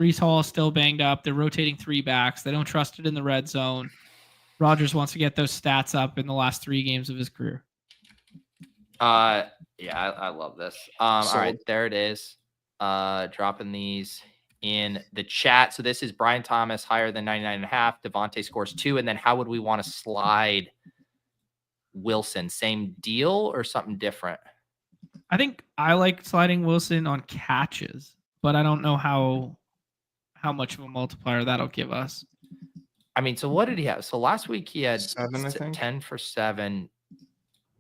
Brees Hall is still banged up. They're rotating 3 backs. They don't trust it in the red zone. Rodgers wants to get those stats up in the last 3 games of his career. Yeah, I love this. All right, there it is. Dropping these in the chat. So this is Brian Thomas higher than 99.5. Devontae scores 2. And then how would we want to slide Wilson? Same deal or something different? I think I like sliding Wilson on catches, but I don't know how much of a multiplier that'll give us. I mean, so what did he have? So last week he had 7, I think. 10 for 7.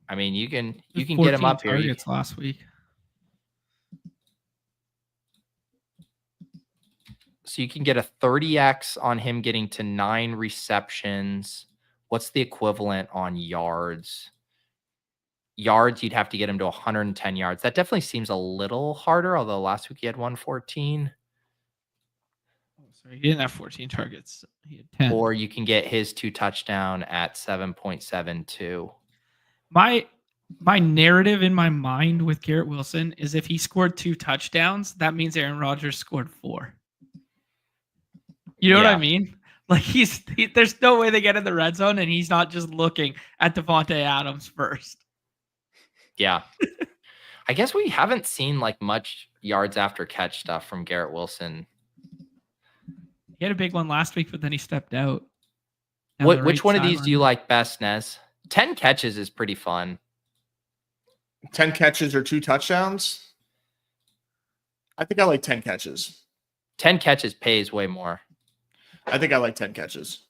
I mean, you can get 14 him up here. targets last week. So you can get a 30x on him getting to 9 receptions. What's the equivalent on yards? Yards, you'd have to get him to 110 yards. That definitely seems a little harder, although last week he had 114. Oh, sorry, he didn't have 14 targets. He had 10. Or you can get his 2 touchdown at 7.72. My narrative in my mind with Garrett Wilson is if he scored 2 touchdowns, that means Aaron Rodgers scored 4. You know what I mean? Like there's no way they get in the red zone and he's not just looking at Devontae Adams first. Yeah. I guess we haven't seen like much yards after catch stuff from Garrett Wilson. He had a big one last week, but then he stepped out. Which one of these do you like best, Nez? 10 catches is pretty fun. 10 catches or 2 touchdowns? I think I like 10 catches. 10 catches pays way more. I think I like 10 catches.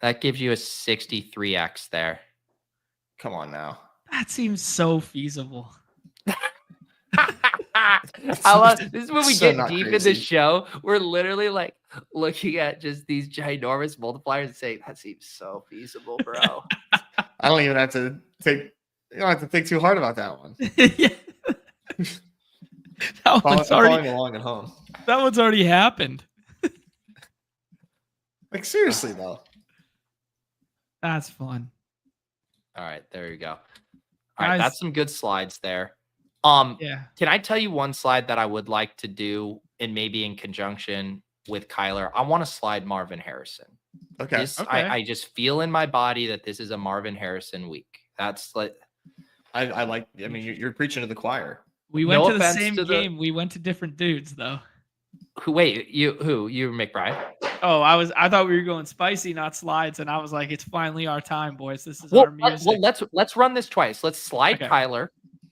That gives you a 63x there. Come on now. That seems so feasible. I love this is when we So get not deep in crazy. the show. We're literally like looking at just these ginormous multipliers and saying that seems so feasible, bro. I don't even have to think. You don't have to think too hard about that one. Yeah. That one's Following along at home. That one's already happened. Like seriously though. That's fun. All right, there you go. All right, Guys- that's some good slides there. Yeah. Can I tell you one slide that I would like to do, and maybe in conjunction with Kyler? I want to slide Marvin Harrison. Okay. I just feel in my body that this is a Marvin Harrison week. That's like I like. I mean, you're preaching to the choir. We went No to the offense same to the- game. We went to different dudes though. you McBride? Oh, I thought we were going spicy, not slides, and I was like, it's finally our time, boys. This is our music. Let's run this twice. Let's slide Okay. Kyler.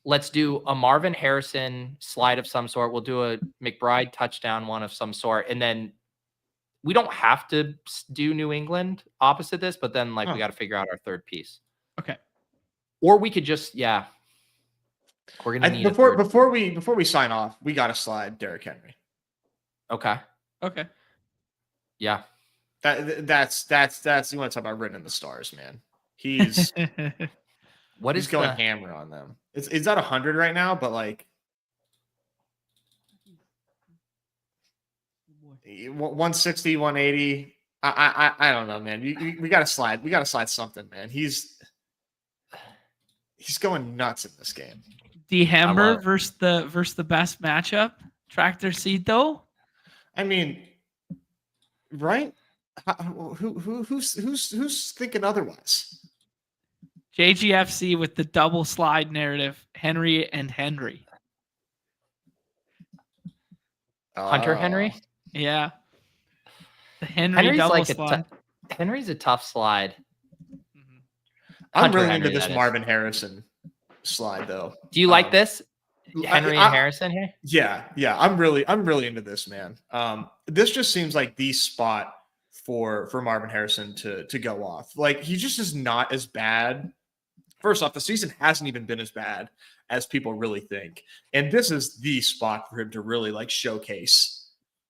Let's do a Marvin Harrison slide of some sort. We'll do a McBride touchdown one of some sort, and then we don't have to do New England opposite this, but then we got to figure out our third piece. Okay. Or we could just we're gonna need Before we sign off, we got to slide Derrick Henry. Okay. Yeah. That's you want to talk about written in the stars, man. He's What is he's going the- hammer on them. It's at 100 right now, but like 160, 180. I don't know, man. We got to slide. We got to slide something, man. He's He's going nuts in this game. D I love Hammer it. versus the best matchup. Tractor Cito. I mean, right? Who's thinking otherwise? JGFC with the double slide narrative. Henry and Henry. Hunter Henry. Yeah. The Henry Henry's double like slide. Henry's a tough slide. Mhm. I'm Hunter really Henry, into this that is. Marvin Harrison slide though. Do you like this, Henry and Harrison here? Yeah. I'm really into this, man. This just seems like the spot for Marvin Harrison to go off. Like he just is not as bad. First off, the season hasn't even been as bad as people really think, and this is the spot for him to really like showcase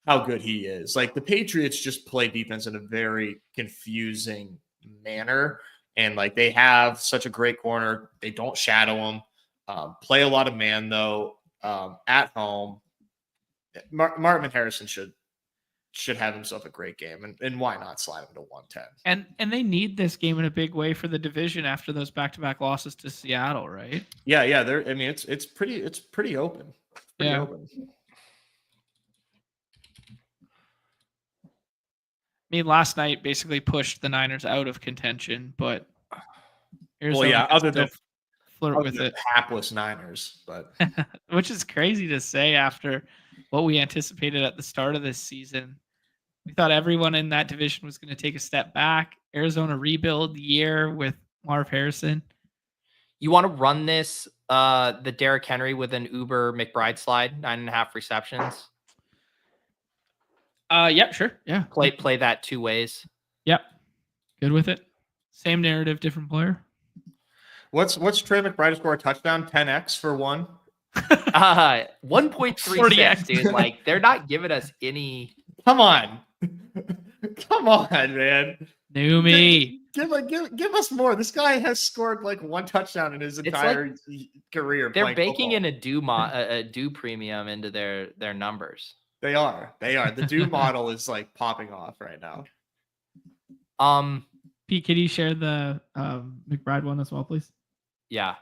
how good he is. Like the Patriots just play defense in a very confusing manner, and like they have such a great corner. They don't shadow him. Play a lot of man though at home. Marvin Harrison should have himself a great game, and why not slide him to 110? And they need this game in a big way for the division after those back-to-back losses to Seattle, right? Yeah. They're. I mean, it's pretty open. Pretty Yeah. open. I mean, last night basically pushed the Niners out of contention, but Arizona can other still than flirt other with than it, hapless Niners, but which is crazy to say after what we anticipated at the start of this season. We thought everyone in that division was going to take a step back. Arizona rebuild year with Marv Harrison. You want to run this, the Derrick Henry with an Uber McBride slide, 9.5 receptions. Yep, sure. Yeah. Play that two ways. Yep. Good with it. Same narrative, different player. what's Trey McBride score a touchdown? 10x for one. 1.36, dude. Like they're not giving us any. Come on, man. New me. Give us more. This guy has scored like one touchdown in his entire career. They're baking football. in a due premium into their numbers. They are. The do model is like popping off right now. Pete, could you share the McBride one as well, please? Yeah.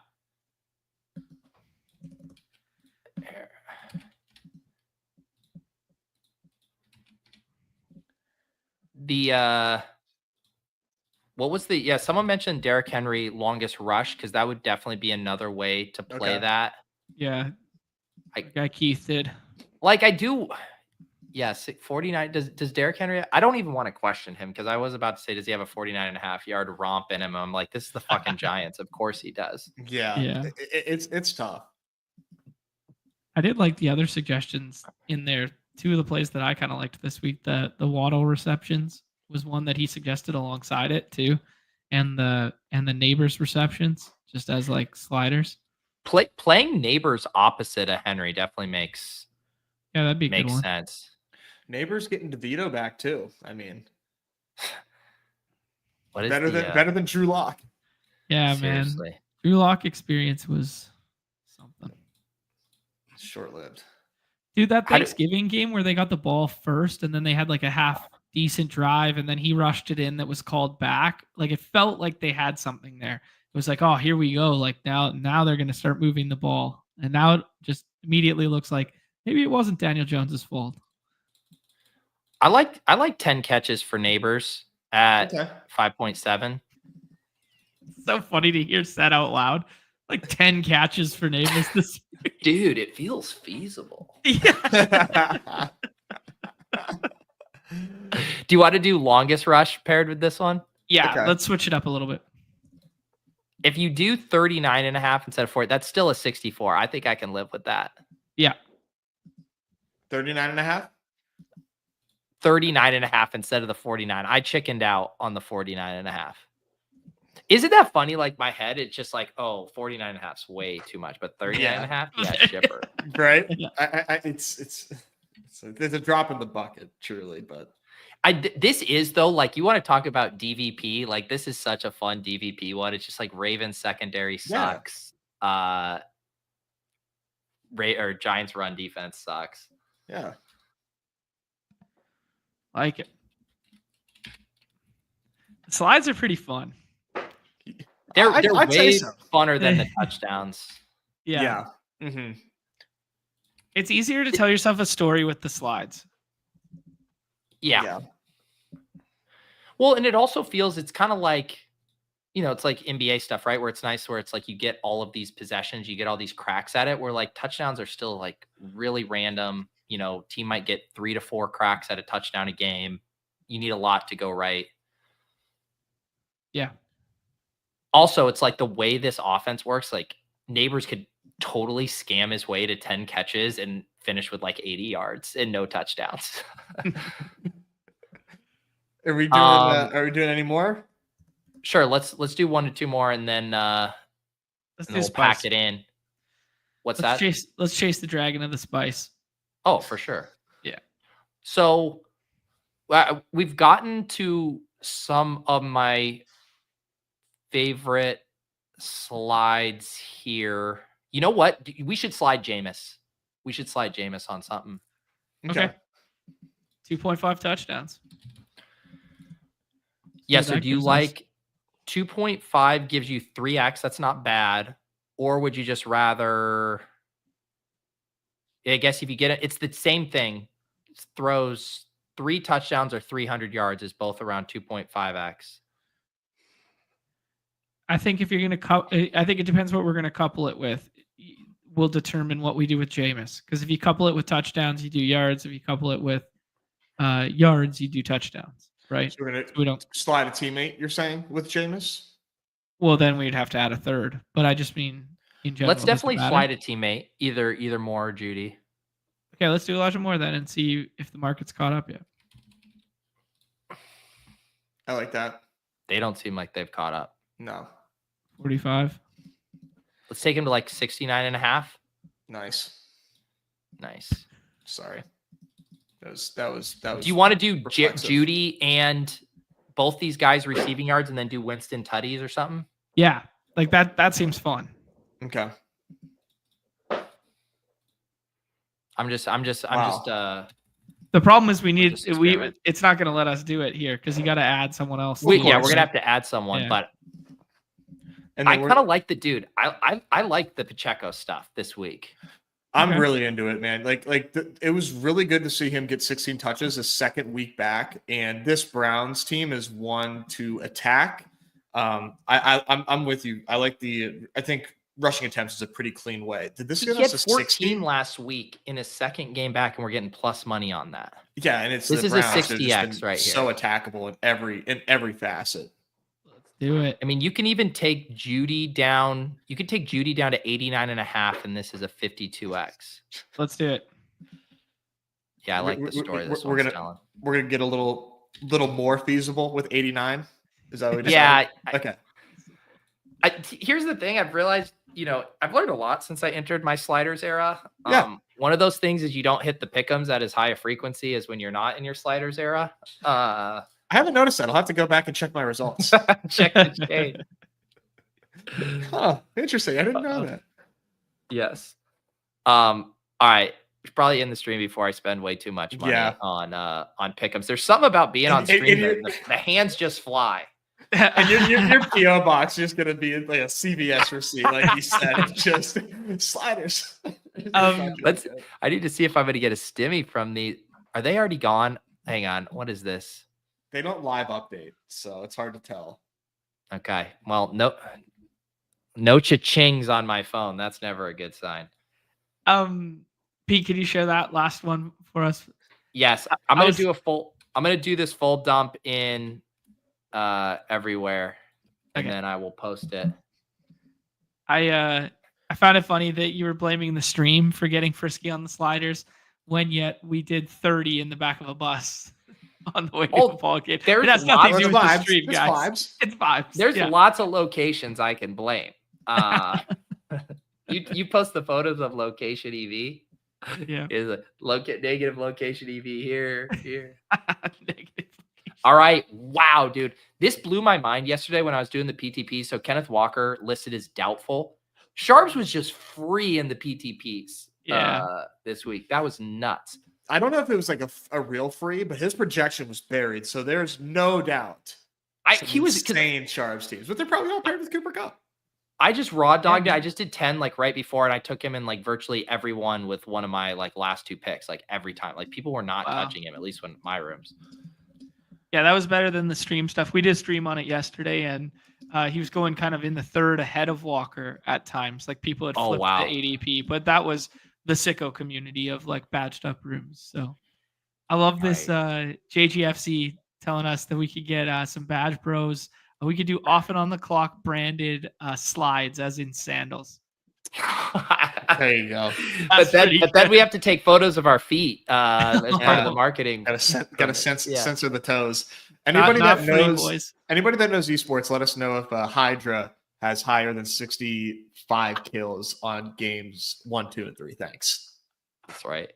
The what was the someone mentioned Derrick Henry longest rush, because that would definitely be another way to play that. Yeah. Guy Keith did. Like I do. Yes, 49. Does Derrick Henry? I don't even want to question him, because I was about to say, does he have a 49.5-yard romp in him? I'm like, this is the fucking Giants. Of course he does. Yeah. It's tough. I did like the other suggestions in there. Two of the plays that I kind of liked this week, the Waddle receptions was one that he suggested alongside it too, and the Neighbors receptions just as like sliders. Playing Neighbors opposite of Henry definitely makes that'd be a good one. sense. Neighbors getting DeVito back too. I mean, what is better than Drew Lock? Yeah, seriously. Man. Drew Lock experience was something. Short-lived. Dude, that Thanksgiving game where they got the ball first and then they had like a half decent drive and then he rushed it in that was called back. Like it felt like they had something there. It was like, oh, here we go. Like now they're going to start moving the ball. And now it just immediately looks like maybe it wasn't Daniel Jones's fault. I like 10 catches for Neighbors at 5.7. So funny to hear said out loud. Like 10 catches for Neighbors this week. Dude, it feels feasible. Yeah. Do you want to do longest rush paired with this one? Yeah, let's switch it up a little bit. If you do 39.5 instead of 40, that's still a 64. I think I can live with that. Yeah. 39.5? 39.5 instead of the 49. I chickened out on the 49.5. Isn't that funny? Like my head, it's just like, oh, 49.5 is way too much, but 39.5, yeah, shipper. Right? Yeah. It's a drop in the bucket, truly, but this is though, like you want to talk about DVP, like this is such a fun DVP one. It's just like Ravens secondary sucks. Or Giants run defense sucks. Yeah. Like it. The slides are pretty fun. They're I'd say way so. funner than the touchdowns. Yeah. Mm-hmm. It's easier to tell yourself a story with the slides. Yeah. Well, and it also feels it's kind of like, it's like NBA stuff, right? Where it's nice, where it's like you get all of these possessions, you get all these cracks at it, where like touchdowns are still like really random. Team might get 3 to 4 cracks at a touchdown a game. You need a lot to go right. Yeah. Also, it's like the way this offense works, like Neighbors could totally scam his way to 10 catches and finish with like 80 yards and no touchdowns. Are we doing any more? Sure, let's do 1 to 2 more and then we'll pack it in. Let's chase the dragon of the spice. Oh, for sure. Yeah. So we've gotten to some of my favorite slides here. You know what? We should slide Jameis. We should slide Jameis on something. Okay. 2.5 touchdowns. Yeah. So do you like 2.5 gives you 3x? That's not bad. Or would you just rather? I guess if you get it, it's the same thing. It throws 3 touchdowns or 300 yards is both around 2.5x. I think if you're going to I think it depends what we're going to couple it with. Will determine what we do with Jameis. Because if you couple it with touchdowns, you do yards. If you couple it with yards, you do touchdowns. Right? So we don't slide a teammate, you're saying, with Jameis? Well, then we'd have to add a third. But I just mean in general. Let's definitely slide a teammate, either Moore or Judy. Okay, let's do Elijah Moore then and see if the market's caught up yet. I like that. They don't seem like they've caught up. No. 45. Let's take him to like 69.5. Nice. Sorry. That was. Do you want to do Judy and both these guys receiving yards and then do Winston tutties or something? Yeah, like that seems fun. Okay. The problem is it's not going to let us do it here because you got to add someone else. We're going to have to add someone, but I kind of like the dude. I like the Pacheco stuff this week. I'm really into it, man. It was really good to see him get 16 touches a second week back, and this Browns team is one to attack. I'm with you. I think rushing attempts is a pretty clean way. Did this get us a 14 last week in his second game back, and we're getting plus money on that. Yeah, and this is Browns, a 60x right here. So attackable in every facet. Do it. I mean, you can even take Judy down. You could take Judy down to 89.5, and this is a 52x. Let's do it. Yeah, I like the story. We're gonna get a little more feasible with 89. Is that what we decided? Yeah. Okay. Here's the thing. I've realized, I've learned a lot since I entered my sliders era. Yeah. One of those things is you don't hit the pick'ems at as high a frequency as when you're not in your sliders era. I haven't noticed that. I'll have to go back and check my results. Check the chain. Huh, interesting. I didn't know that. Yes. All right. We should probably end the stream before I spend way too much money on pick'ems. There's something about being on stream that the hands just fly. And your PO box is just gonna be like a CVS receipt, like you said, just sliders. I need to see if I'm gonna get a stimmy from the. Are they already gone? Hang on. What is this? They don't live update, so it's hard to tell. Okay. Well, no cha-chings on my phone. That's never a good sign. Pete, can you share that last one for us? Yes. I'm gonna do this full dump in everywhere, and then I will post it. I found it funny that you were blaming the stream for getting frisky on the sliders when yet we did 30 in the back of a bus on the way to the ball game. There's that's nothing to do with the stream, it's guys. Vibes. It's vibes. There's lots of locations I can blame. You post the photos of location EV. Yeah. Is a negative location EV here. Negative. All right. Wow, dude. This blew my mind yesterday when I was doing the PTP. So Kenneth Walker listed as doubtful. Sharps was just free in the PTPs this week. That was nuts. I don't know if it was like a real free, but his projection was buried. So there's no doubt He was insane Sharps teams, but they're probably all paired with Cooper Cup. I just raw dogged it. I just did 10 like right before, and I took him in like virtually everyone with one of my like last 2 picks, like every time. Like people were not touching him, at least when my rooms. Yeah, that was better than the stream stuff. We did stream on it yesterday, and he was going kind of in the third ahead of Walker at times. Like people had flipped the ADP, but that was the sicko community of like badged up rooms. So I love this JGFC telling us that we could get some BadgeBros. We could do off and on the clock branded slides, as in sandals. There you go. But then we have to take photos of our feet as part of the marketing. Gotta censor the toes. Anybody Anybody that knows esports, let us know if Hydra has higher than 65 kills on games 1, 2, and 3. Thanks. That's right.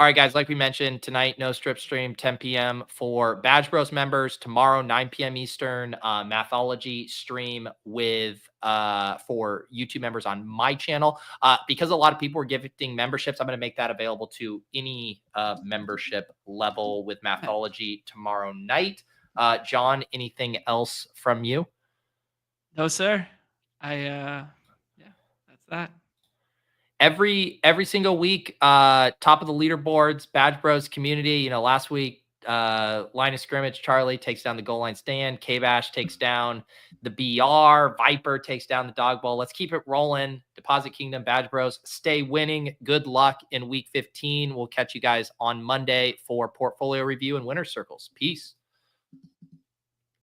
All right, guys, like we mentioned, tonight, no strip stream, 10 p.m. for BadgeBros members. Tomorrow, 9 p.m. Eastern, Mathology stream with for YouTube members on my channel. Because a lot of people are gifting memberships, I'm going to make that available to any membership level with Mathology tomorrow night. John, anything else from you? No, sir. Yeah, that's that. Every single week, top of the leaderboards, BadgeBros community. Last week, line of scrimmage, Charlie takes down the goal line stand. K-Bash takes down the BR. Viper takes down the dog bowl. Let's keep it rolling. Deposit Kingdom, BadgeBros, stay winning. Good luck in week 15. We'll catch you guys on Monday for portfolio review and winner circles. Peace.